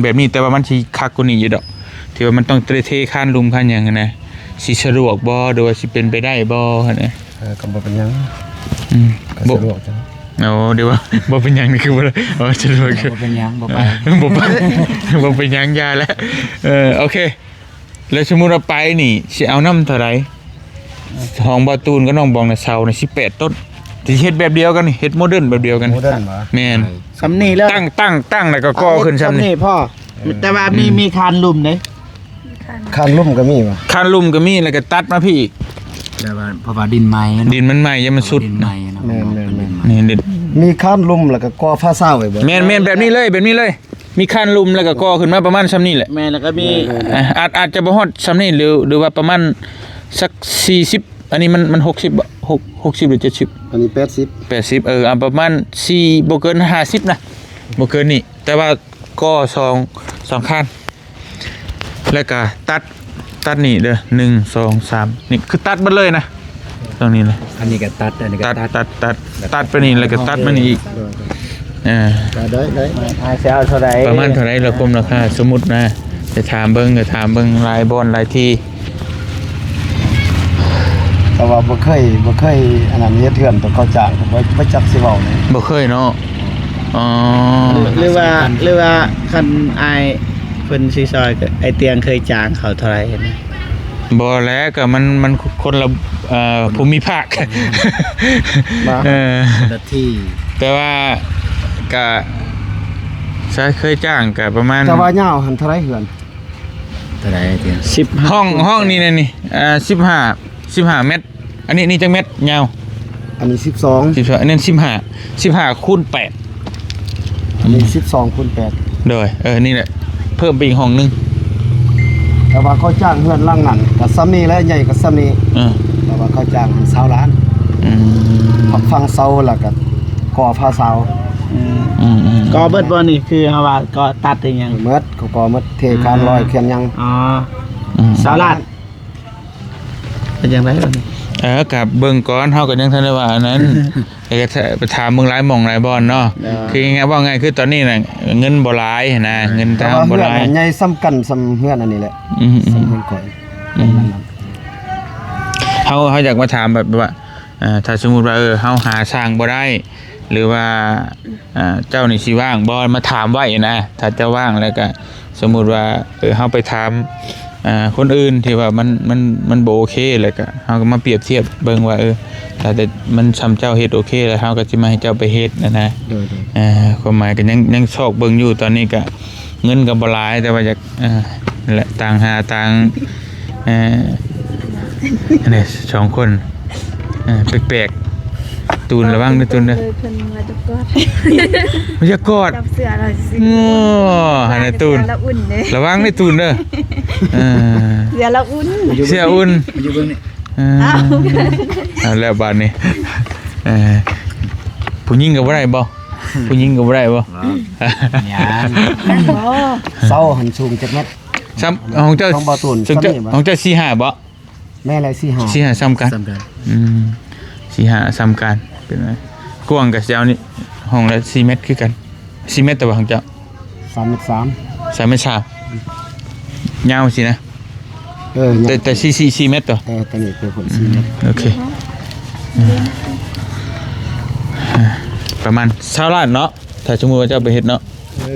แบบนี้แต่ว่ามันสิคักกว่านี้อยู่ดอกที่ว่ามันต้องเทคานลุมคานหยังนะสิสะดวกบ่หรือว่าสิเป็นไปได้บ่คั่นน่ะ ก็บ่เป็นหยัง ก็ บ่ สะดวกจัง เอาเดี๋ยวว่าบ่เป็นหยังนี่คือบ่ได้สะดวกคือ บ่เป็นหยังบ่ไป บ่ไปบ่เป็นหยังยาแล้วโอเคแล้วสมมุติว่าไปนี่สิเอาน้ำเท่าไหร่ห้องบ่ตูนก็น้องบองน่ะเสาน่ะ18ต้นสิเฮ็ดแบบเดียวกันนี่เฮ็ดโมเดิร์นแบบเดียวกัน โมเดิร์นบ่ แม่น ซ้ำนี่เลย ตั้งแล้วก็ก่อขึ้นซ้ำนี่ พ่อแต่ว่ามีคานลุมเลย คานลุ่มก็มีบ่ คานลุ่มก็มีแล้วก็ตัดมาพี่อีก แต่ว่าเพราะว่าดินไม้เนาะ ดินมันใหม่ยังมันสุด ดินไม้เนาะ แม่น นี่ดิน มีคานลุ่มแล้วก็ก่อฟ้าเศร้าไว้บ่ แม่นแบบนี้เลยมีคานลุ่มแล้วก็ก่อขึ้นมาประมาณซ้ำนี่แหละ แม่แล้วก็มี อาจจะบ่ฮอดซ้ำนี่หรือว่าประมาณสัก40อันนี้มัน60บ่60หรือ70 อันนี้80ประมาณ4บ่เกิน50นะบ่เกินนี่แต่ว่าก็2คันแล้วก็ตัดนี่เด้อ1 2 3นี่คือตัดหมดเลยนะตรงนี้เลย อันนี้ก็ตัดอันนี้ก็ตัด ตัดไปนี่แล้วก็ตัดมานี่อีก80ได้ อาเซลเท่าไหร่ ประมาณเท่าไหร่ละคมราคาสมมุตินะจะถามเบิ่งหลายบ่อนหลายที่ แต่ว่าบ่เคยอันนั้นเฮ็ดเถื่อนต้องเขาจ้างบ่จักสิเว้านี่ บ่เคยเนาะอ๋อ หรือว่าคันไอเพิ่นซีซอยก็ไอเตียงเคยจ้างเขาเท่าไหร่นะ บ่แล้วก็มันคนละภูมิภาคแต่ที่ แต่ว่าก็เคยจ้างก็ประมาณ แต่ว่ายาวหันเท่าไหร่เหือน เท่าไหร่เตียง 10 ห้องนี่นี่15เมตรอันนี้จักเมตรยาว อันนี้12 12อันนั้น15คูณ8 อันนี้12คูณ8 โดยนี่แหละเพิ่มไปอีกห้องนึง แต่ว่าเขาจ้างเฮือนหลังนั้นก็ซ้ำนี้แหละใหญ่ก็ซ้ำนี้แต่ว่าเขาจ้างหัน20ล้านฟังเสาแล้วก็ก่อฟ้าเสา ก็เบิดบ่นี่คือเฮาว่าก็ตัดได้หยัง เมดเขาก่อเมดเทคานลอยเขียนหยัง อ๋อสาลาดเป็นจังได๋บ่นี่ กับเบิ่งก่อนเฮาก็ยังทันได้ว่าอันนั้น ก็ไปถามเบิ่งหลายหม่องหลายบ่อนเนาะคือไงว่าไงคือตอนนี้น่ะเงินบ่หลายนะเงิน แต่ ทาง ว่า บ่ เฮือ หลาย นใหญ่ซ้ำกันซ้ำเฮือนอันนี้แหละซ้ำเฮือนก่อย เฮาอยากมาถามแบบว่าถ้าสมมุติว่าเฮาหาสร้างบ่ได้หรือว่าเจ้านี่สิว่างบ่มาถามไว้นะถ้าเจ้าว่างแล้วก็สมมุติว่าเฮาไปถามคนอื่นที่ว่ามันบ่โอเคแล้วก็เฮาก็มาเปรียบเทียบเบิ่งว่าถ้าแต่มันซ้ำเจ้าเฮ็ดโอเคแล้วเฮาก็สิมาให้เจ้าไปเฮ็ดนะความหมายก็ยังชอกเบิ่งอยู่ตอนนี้ก็เงินก็บ่หลายแต่ว่าอยากนั่นแหละต่างหาต่างอันนี้2คนแปลกๆตูนระวังด้วยตูนเด้อ เพิ่นมาจะกอด บ่อยากกอด จับเสือเราสิ โอ้หันน่ะตูน เสือละอุ่นเด้ ระวังด้วยตูนเด้อเสือละอุ่น เสียอุ่น อยู่เบิ่งนี่ เอาแล้วบาดนี้ผู้หญิงก็บ่ได้บ่ผู้หญิงก็บ่ได้บ่ หยัง บ่ เสาหันสูง7เมตร ซ้ำของเจ้า ของบ่ตูน ของเจ้า ซ้ำนี่บ่ ของเจ้า4-5บ่ แม่อะไร45 4-5ซ้ำกัน สำคัญ 4-5ซ้ำกันเป็นไงกว้างกับเจ้านี่ห้องละ4เมตรคือกัน4เมตรแต่ว่าของเจ้า 3เมตร3 3เมตร3ยาวสินะแต่4เมตรต่อ แต่นี่เป็นผล4เมตร โอเคประมาณ20ล้านเนาะถ้าสมมุติว่าเจ้าไปเฮ็ดเนาะ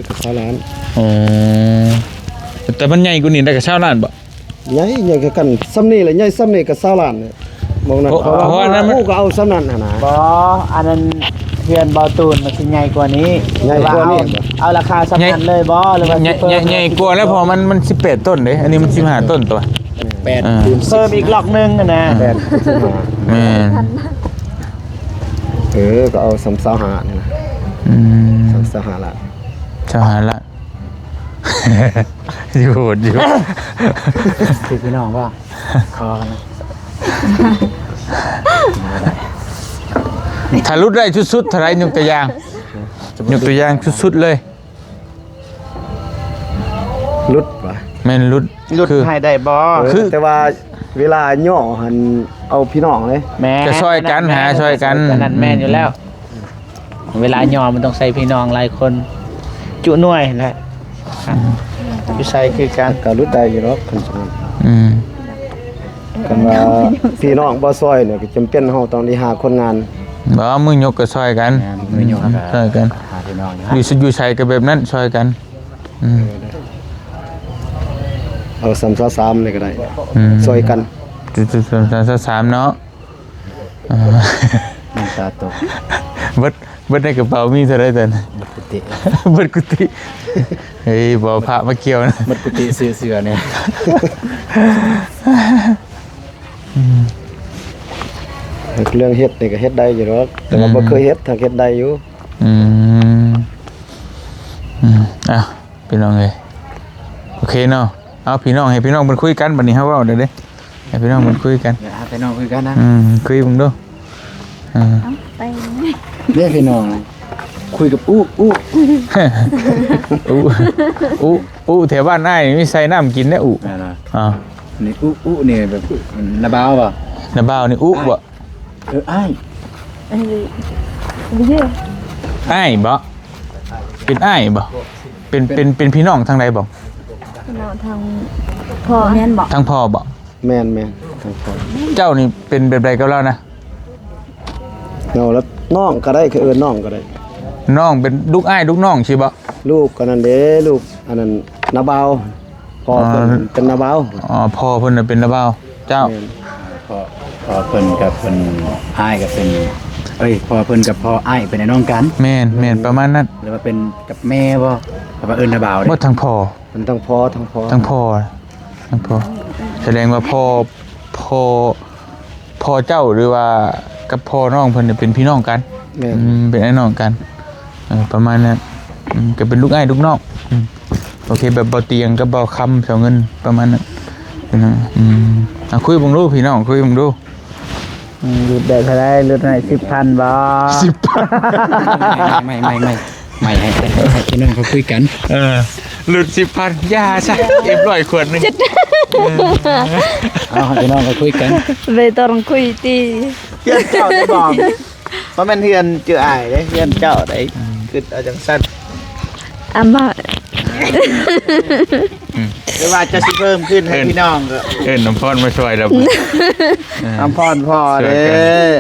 ก็20ล้าน อ๋อแต่มันใหญ่กว่านี้ได้ก็20ล้านบ่ ใหญ่คือกันซ้ำนี่แหละใหญ่ซ้ำนี่ก็20ล้านเนี่ยมองนั่น เพราะว่านั้นมัน ผู้ก็เอาซ้ำนั่นหั่นน่ะ บ่อันนั้นเฮือนเบาตูนมันสิใหญ่กว่านี้ ใหญ่กว่านี้บ่ เอาราคาสำคัญเลยบ่หรือว่า ใหญ่กว่าแล้วพอมัน18ต้นเด้อันนี้มัน15ต้นตัว 8 อ่า คูณ เพิ่มอีกล็อกนึงอะนะ แปดสิบห้า แม่น ก็เอาสำสาหานี่นะ อืม สำสาหาละ ชาวหาละ อยู่อยู่ คือพี่น้องว่าคอกันนะ ถ้ารุดได้สุดๆเท่าไรยกตัวอย่างยกตัวอย่างสุดๆเลย ลุดว่ะ แม่นรุด หลุด คือ ให้ได้บ่ คือ แต่ว่าเวลาย่อหันเอาพี่น้องเลย แม่ จะช่วยกันหาช่วยกัน นั่นแม่นอยู่แล้ว เวลายอมมันต้องใส่พี่น้องหลายคน จุหน่วยแหละอยู่ใส่คือกัน ก็ลุดได้อยู่หรอกคันสมมุติ อืม กันว่าพี่น้องบ่ซอยเนี่ยก็จำเป็นเฮาต้องได้หาคนงาน บ่มึงยกก็ช่วยกัน มือโยกครับ ช่วยกัน หาพี่น้องนะ อยู่ใส่ก็แบบนั้นช่วยกันอืม เอาสำสาสามเลยก็ได้ อืม ซอยกัน จุดๆ3เนาะอ่า น้ำตาตก เบิดในกระเป๋ามีเท่าไรแต่ หมดกุฏิ เบิดกุฏิเฮ้ยบ่เอาพระมาเกี่ยวนะ หมดกุฏิซื้อเสือเนี่ย เรื่องเฮ็ดนี่ก็เฮ็ดได้อยู่หรอกแต่ว่าบ่เคยเฮ็ดทางเฮ็ดได้อยู่ อืมอ่ะพี่น้องเลยโอเคเนาะเอาพี่น้องให้พี่น้องมันคุยกันบัดนี้เฮาเว้าเด้อเด้ให้พี่น้องมันคุยกัน เดี๋ยวหาพี่น้องคุยกันนะ คุยมึงดู ไป เรียกพี่น้องนะคุยกับอู้ อู้อู้แถวบ้านอ้ายมีใส่น้ำกินได้อู้ นะ อ่า นี่อู้นี่แบบนาบ้าวป่ะ น้าบ่าวนี่อู้บ่ อ้าย อันนี้เยอะ อ้ายบ่เป็นอ้ายบ่เป็นพี่น้องทางใดบ่ เราทางพ่อแม่นบอก ทางพ่อบ่ แม่นทางพ่อ เจ้านี่เป็นแบบใดกับเรานะ เนาะแล้วน้องก็ได้คือน้องก็ได้ น้องเป็นลูกอ้ายลูกน้องใช่บ่ ลูกก็นั่นเด้ลูกอันนั้นนาบาวพ่อเพิ่นเป็นนาบาว อ๋อพ่อเพิ่นน่ะเป็นน้าบ่าวเจ้า แม่น พอเพิ่นกับเพิ่นอ้ายกับเป็นพอเพิ่นกับพ่ออ้ายเป็นไอ้น้องกัน แม่นประมาณนั้น หรือว่าเป็นกับแม่บ่กับว่านาบ้าว บ่ เนี่ย ทางพ่อ มันทั้งพ่อ ทั้งพ่อแสดงว่าพ่อเจ้าหรือว่ากับพ่อน้องเพิ่นเนี่ยเป็นพี่น้องกัน แม่น เป็นไอ้น้องกันประมาณนั้นก็เป็นลูกอ้ายลูกน้องโอเคแบบเบาเตียงกับเบาคำเสาเงินประมาณนั้นคุยบังดูพี่น้องคุยบังดู หลุดได้เท่าไรหลุดให้10,000บ่ 10,000 ไม่ให้พี่น้องเขาคุยกัน หลุด10,000ยาซะเอ็ม100ขวดนึง เอาให้พี่น้องเขาคุยกัน ไปต้องคุยตี เพื่อนเจ้าได้บอกว่าแม่นเฮือนเจืออ้ายเด้เฮือนเจ้าได้คือเอาจังซั่น อามา หรือว่าจะสิเพิ่มขึ้นให้พี่น้องก็ น้ำพรมาช่วยเรา อำพรพ่อเด้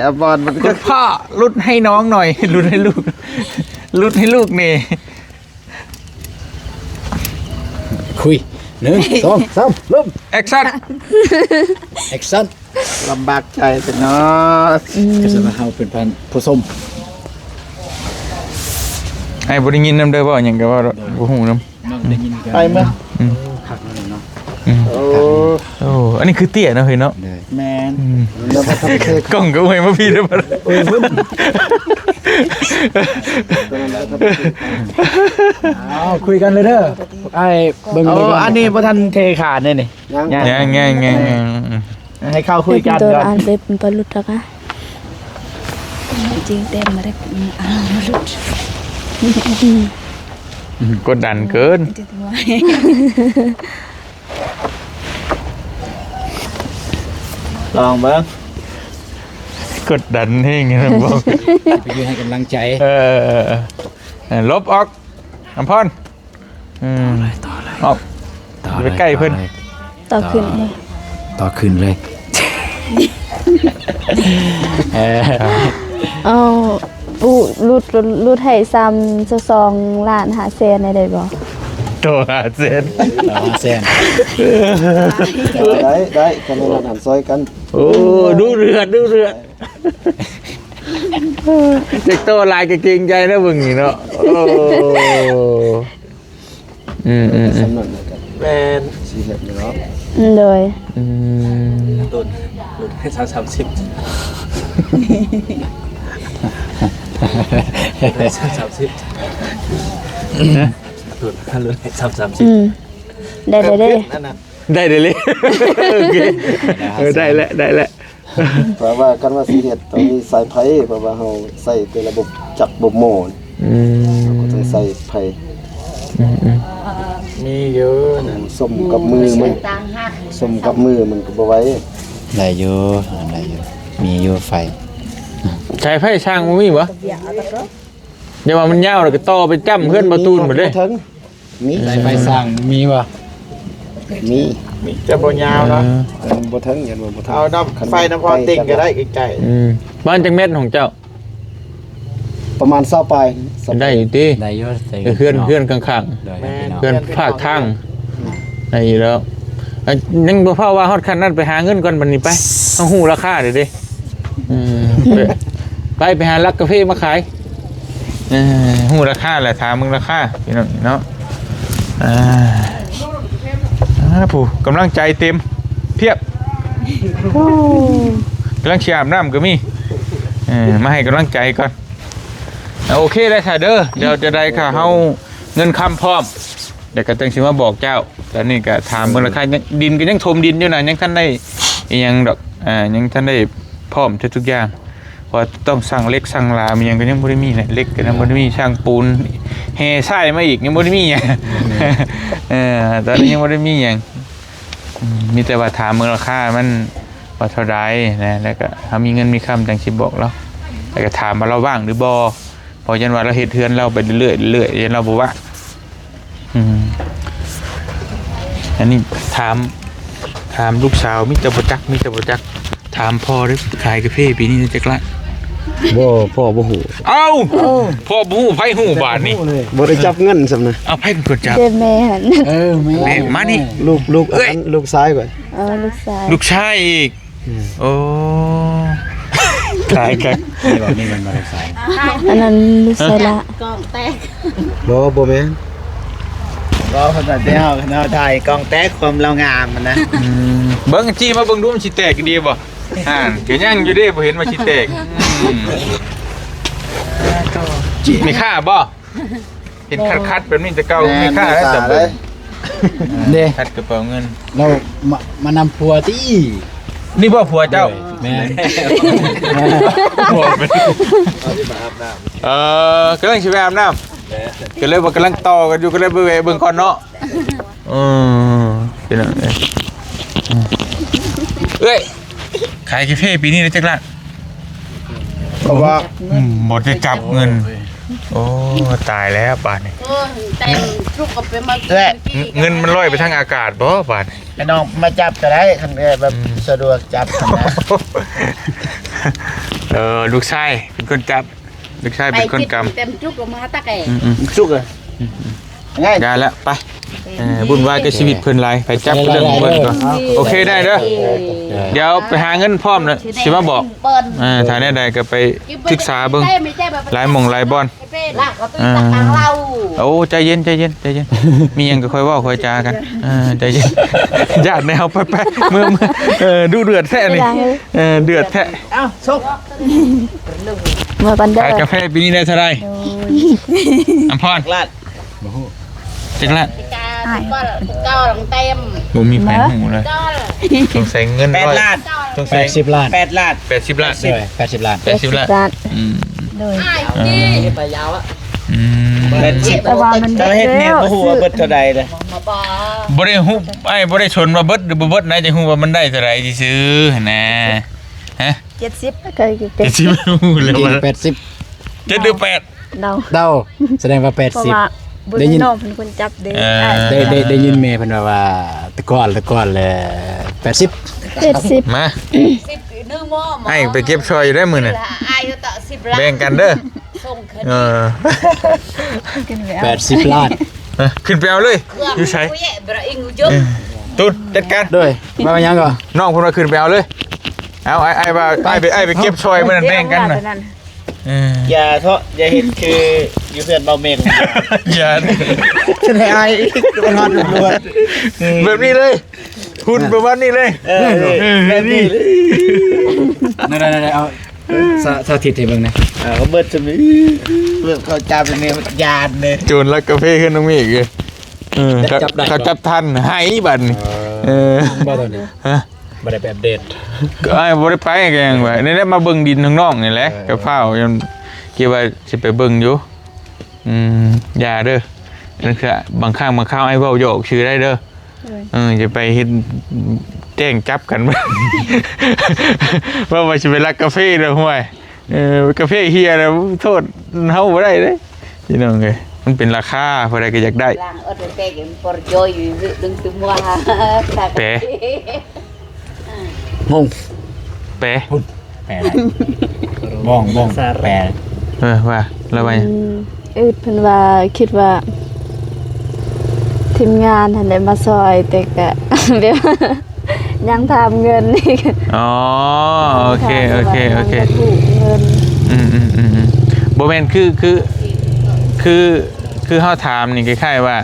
อำพรมันก็ พ่อรุดให้น้องหน่อย รุดให้ลูกรุดให้ลูกนี่ คุย1 2 3เริ่ม แอคชั่น แอคชั่น ลำบากใจแต่เนาะ ก็จะมาเฮาเป็นพันผู้ส้ม ไอ้บริยินน้ำเด้อบ่อย่างกับว่าบ่ฮู้น้ น้องได้ยินกัน ไปเมื่อ คักนั่นเนาะ ำ โอ้ โอ้อันนี้คือเตี้ยนะเฮ้ยเนาะ แมน แล้วมาทำเท กล้องก็เว้ยมาพี่เด้อบ่ เอาคุยกันเลยเด้อไอ้เบิ่ง โอ้อันนี้บ่ทันเทขาดเลยนี่ ยัง แง่ ให้เข้าคุยกัน ตัว ก่อน อ่านไปเป็นปลุดแล้วคะจริงเต็มมาได้อ่านปลุด กดดันเกิน จะตัว ลองเบิ่ง กดดันให้ไงนะบอก ไปยืนให้กำลังใจ ลบออกอำพรออกไปใกล้เพิ่น ต่อขึ้นเลย ต่อขึ้นเลย เอารูดให้ซ้ำจะ2 ล้าน5 แสนได้บ่ โตหาเซน ต่อแซน ได้กันนั้นหันซอยกัน โอ้ดูเรือ เด็กโตลายก็เกรงใจนะเบิ่งนี่เนาะโอ้สำนักนะครับ แม่น สิเฮ็ดเนาะ โดย ตุนให้30ตุนถ้ารุ่นให้30 ได้ นั่นน่ะ ได้เลยโอเคได้แล้ว เพราะว่ากันว่าสิเฮ็ดต้องมีสายไผเพราะว่าเฮาใส่เป็นระบบจักรบบโม่ก็ต้องใส่ไผ มีเยอะนั่น สมกับมือมันสมกับมือมันก็บ่ไหว้ ได้อยู่มีอยู่ไฟ ใช้ไฟช่างมันมีบ่เดี๋ยวว่ามันยาวแล้วก็ต่อไปจ้ำเพื่อนประตูนหมดเลย ถึงมี สายไฟสร้างมีบ่ มี จะบ่ยาวเนาะ บ่ถึงยันบ่ถึง เอาน้ำไฟน้ำพอติ่งก็ได้ใกล้ บ้านจังเม็ดของเจ้า ประมาณ20ปลาย ได้อยู่ติ ได้อยู่ใส่ เพื่อนข้าง ได้ ๆเพื่อนภาคทางได้อยู่แล้วยังบ่พอว่าฮอดคันนั้นไปหาเงินก่อนบัดนี้ไปเอาฮู้ราคาเด้อไปหาลักกาแฟมาขายฮู้ราคาแหละถามมึงราคาพี่น้องเนาะผู้กำลังใจเต็มเพียบกำลังเชียร์อาบน้ำก็มีมาให้กำลังใจก่อนโอเคได้ค่ะเด้อเดี๋ยวจะได้ค่ะเฮาเงินคำพร้อมเดี๋ยวก็ต้องสิมาบอกเจ้าแต่นี่ก็ถามเบิ่งราคาดินก็ยังถมดินอยู่นะยังท่านได้อีหยังดอกยังท่านได้พร้อมทุกอย่างเพราะต้องสั่งเล็กสั่งลามันยังก็ยังบ่ได้มีนะเล็กก็ยังบ่ได้มีช่างปูนแห่ทรายมาอีกยังบ่ได้มีหยังตอนนี้ยังบ่ได้มีหยังมีแต่ว่าถามเบิ่งราคามันว่าเท่าใดนะแล้วก็ถ้ามีเงินมีคำจังสิบอกเราแล้วก็ถามว่าเราว่างหรือบ่พอยันว่าเราเฮ็ดเทือนเราไปเรื่อยๆยันเราบ่ว่าอันนี้ถามลูกสาวมิตรบ่จักถามพ่อหรือขายกาแฟปีนี้จักละ บ่พ่อบ่ฮู้ เอ้าพ่อบ่ฮู้ไผฮู้บาดนี้ บ่ได้จับเงินซำนะ เอาไผเป็นคนจับ เด้แม่หัน แม่มานี่ ลูกอันลูกซ้ายก่อน ลูกชาย ลูกชายอีกโอ้ขายกัน นี่บ่นี่มันบ่ได้ใส่ อันนั้นลูกชายละ บ่แม่น ๆก็ภาษาเฮาไทยกองแตกความเรางามมันนะ เบิ่งจี้มาเบิ่งดูมันสิแตกดีบ่ก็ยังอยู่เด้บ่เห็นว่าสิแตกมีค่าบ่เห็นคัดๆแบบนี้จะเก่ามีค่าแล้วแต่เบิ่ง เด้ คัดกระเป๋าเงิน เรามานำพัวติ นี่บ่ผัวเจ้า แม่น ผัวเป็นกำลังสิไปอาบน้ำก็เลยว่ากำลังต่อกันอยู่ก็เลยไปแวะเบิ่งก่อนเนาะเป็นจังไดเอ้ยขายกาแฟปีนี้ได้จักล้าน เพราะว่า หมดจะจับเงินโอ้ตายแล้วบาทนี่ แต่ลูกก็เป็นมา และ เงินมันลอยไปทางอากาศบ่บาท ไอ้น้องมาจับก็ได้คันแบบสะดวกจับนะ ลูกชายเป็นคนจับลูกชายเป็นคนกำ เต็มจุกก็มาตะแก่ สุกเลยง่าย ได้แล้วไปบุญวายกับชีวิตเพิ่นหลายไปจับเรื่องของเพิ่นก่อนโอเคได้เด้อเดี๋ยวไปหาเงินพร้อมนะสิมาบอก เปิ้น ถ้าแน่ใดก็ไปศึกษาเบิ่งหลายหม่องหลายบ่อน ลากก็ตื่นตะกางเรา โอ้ใจเย็นมีหยังก็ค่อยเว้าค่อยจากันใจเย็นญาติแนวไปเมื่อดูเดือดแท้นี่เดือดแท้ เอ้าสุก เมื่อกันเด้ ขาย อก าแฟปีนี้ได้เท่าไหร่อัมพร ลาด จักละ ก็ลงเต็ม บ่มีแผนหูเลย ก็ ต้องใส่เงิน 8 ล้าน ต้องใส่ 80ล้าน 8 ล้าน 80ล้าน 80ล้าน 80ล้าน จาน อืม โดย ไปยาวอ่ะ อืม 80 แต่ว่ามัน จะเฮ็ดเนี่ยบ่ฮู้ว่าเบิดเท่าใดเลย มาบ่ บ่ได้ฮู้บ่ได้ชนว่าเบิดหรือบ่เบิดนะจะฮู้ว่ามันได้เท่าไหร่ซื่อๆนะฮะ 70เคยกินเป็ด 70ไม่ฮู้เลยว่า 80 7หรือ8 เรา เดาแสดงว่า เพราะว่า 80 บุญ ได้ยิน น้องเป็นคนจับเด้ ได้ยินแม่เพิ่นว่าตะก้อนเลย80 70 มา 10นึงบ่ ให้ไปเก็บชอยอยู่ได้มื้อน่ะ อายตะ10ล้าน แบ่งกันเด้อ ส่งขึ้น กินไปเอา 80ล้าน ขึ้นไปเอาเลยอยู่ไส ผู้ใหญ่บ่ได้อิงจุก ตุ้นจัดการ ด้วยมายังก่อน น้องเพิ่นว่าขึ้นไปเอาเลยเอาไอ้ว่าไอ้ไปเก็บชอยมื้อนั้นแบ่งกันน่ะ อย่าเถาะอย่าเห็นคืออยู่เพื่อนเบาเมง อย่า ฉันให้อายมันฮอดรวด แบบนี้เลยหุ่นประมาณนี้เลย แบบนี้ ได้เอาสาธิตให้เบิ่งนะ เขาเบิดจะมีเบิดเขาจับเป็นเนี่ยยานเลย โจรลักกาแฟขึ้นน้องมีอีกเลยเขาจับทันหายบัดนี่บ่ตอนนี้ ฮะ บ่ได้ไปอัปเดต ก็ไอ้บ่ได้ไปแกงไว้นี่ได้มาเบิ่งดินข้างนอกนี่แหละกับข้าวยังคิดว่าสิไปเบิ่งอยู่อย่าเด้อนั่นคือบางครั้งบางคราวไอ้เว้าโยกชื่อได้เด้อจะไปเฮ็ดแจ้งจับกัน ว่าสิไปลักกาแฟเด้อห่วยกาแฟเฮียแล้วโทษเฮาบ่ได้เด้พี่น้องเอ้ยมันเป็นราคาผู้ใดก็อยากได้ Lang ở đây cái por joy đừng từ mua. Bé. งง แปะ แปลบ้องแปล ว่าแล้วไป เพิ่นว่าคิดว่าทีมงานหันได้มาซอยแต่ก็ แบบยังทำเงินนี่ อ๋อโอเคยังบ่ถูกเงิน โบแมนคือเฮาถามนี่คล้ายๆว่า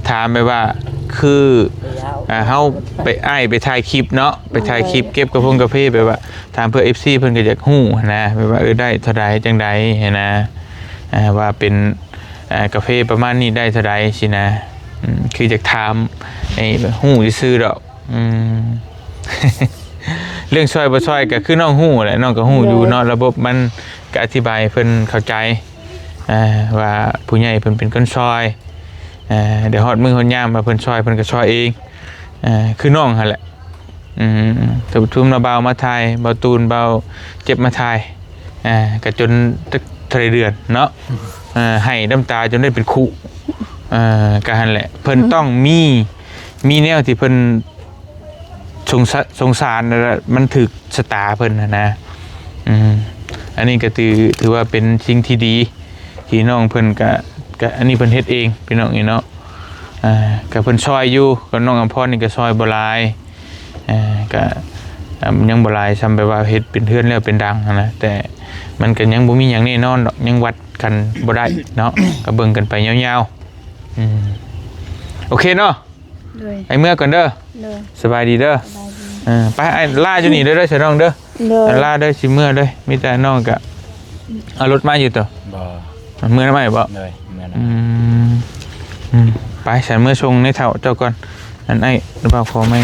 ถามไปว่าคือเฮาไปไปถ่ายคลิปเนาะไปถ่ายคลิปเก็บกระพงกาแฟไปว่าถามเพื่อ FC เพิ่นก็อยากฮู้นะแบบว่าได้เท่าใดจังใดนะว่าเป็นกาแฟประมาณนี้ได้เท่าใดสินะคืออยากถามไอ้ฮู้ซื่อๆดอก เรื่องช่วยบ่ช่วยก็คือน้องฮู้แหละน้องก็ฮู้อยู่เนาะระบบมันก็อธิบายเพิ่นเข้าใจว่าผู้ใหญ่เพิ่นเป็นคนช่วยเดี๋ยวฮอดมือฮอดยามมาเพิ่นช่วยเพิ่นก็ช่วยเองคือน้องหั่นแหละถ้าทุ่มเบามาทายเบาตูนเบาเจ็บมาทายก็จนเท่าเดือนเนาะให้น้ำตาจนได้เป็นคุก็หั่นแหละเพิ่นต้องมีแนวที่เพิ่นสงสารมันถึกสตาเพิ่นนะอันนี้ก็ถือว่าเป็นสิ่งที่ดีที่น้องเพิ่นก็อันนี้เพิ่นเฮ็ดเองพี่น้องนี่เนาะก็เพิ่นซอยอยู่ก็น้องอำพรนี่ก็ซอยบ่หลายก็ยังบ่หลายซ้ำไปว่าเฮ็ดเป็นเฮือนแล้วเป็นดังนะแต่มันก็ยังบ่มีหยังแน่นอนดอกยังวัดกันบ่ได้เนาะก็เบิ่งกันไปยาวๆโอเคเนาะไอ้เมื่อก่อนเด้อสบายดีเด้อไปไอ้ล่าอยู่นี่เด้อเด้อน้องเด้อล่าเด้อสิเมื่อเด้อมีแต่น้องก็เอารถมาอยู่ตัวเมื่อไหร่บ่ไปฉันเมื่อชงในเท่าเจ้าก่อนนั่นไอ้หรือเปล่าขอไม่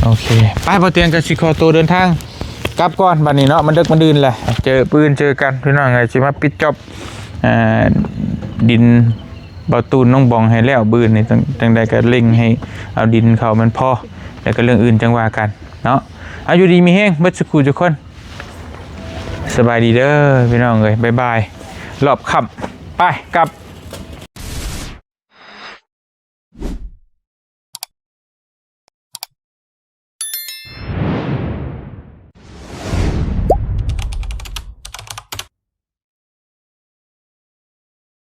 โอเคไปพอเตียงกับชิคอโตเดินทางกลับก่อนบัดนี้เนาะมันดึกมันดื่นแหละเจอปืนเจอกันพี่น้องไงสิมาปิดจอบดินเบาตูนน้องบองให้แล้วบืนนี่ตั้งใดก็เร่งให้เอาดินเขามันพอแล้วก็เรื่องอื่นจังว่ากันเนาะอายุดีมีแห้งเบิดสักครู่ทุกคนสบายดีเด้อพี่น้องเอ้ยบ๊ายบายรอบค่ำไปกลับ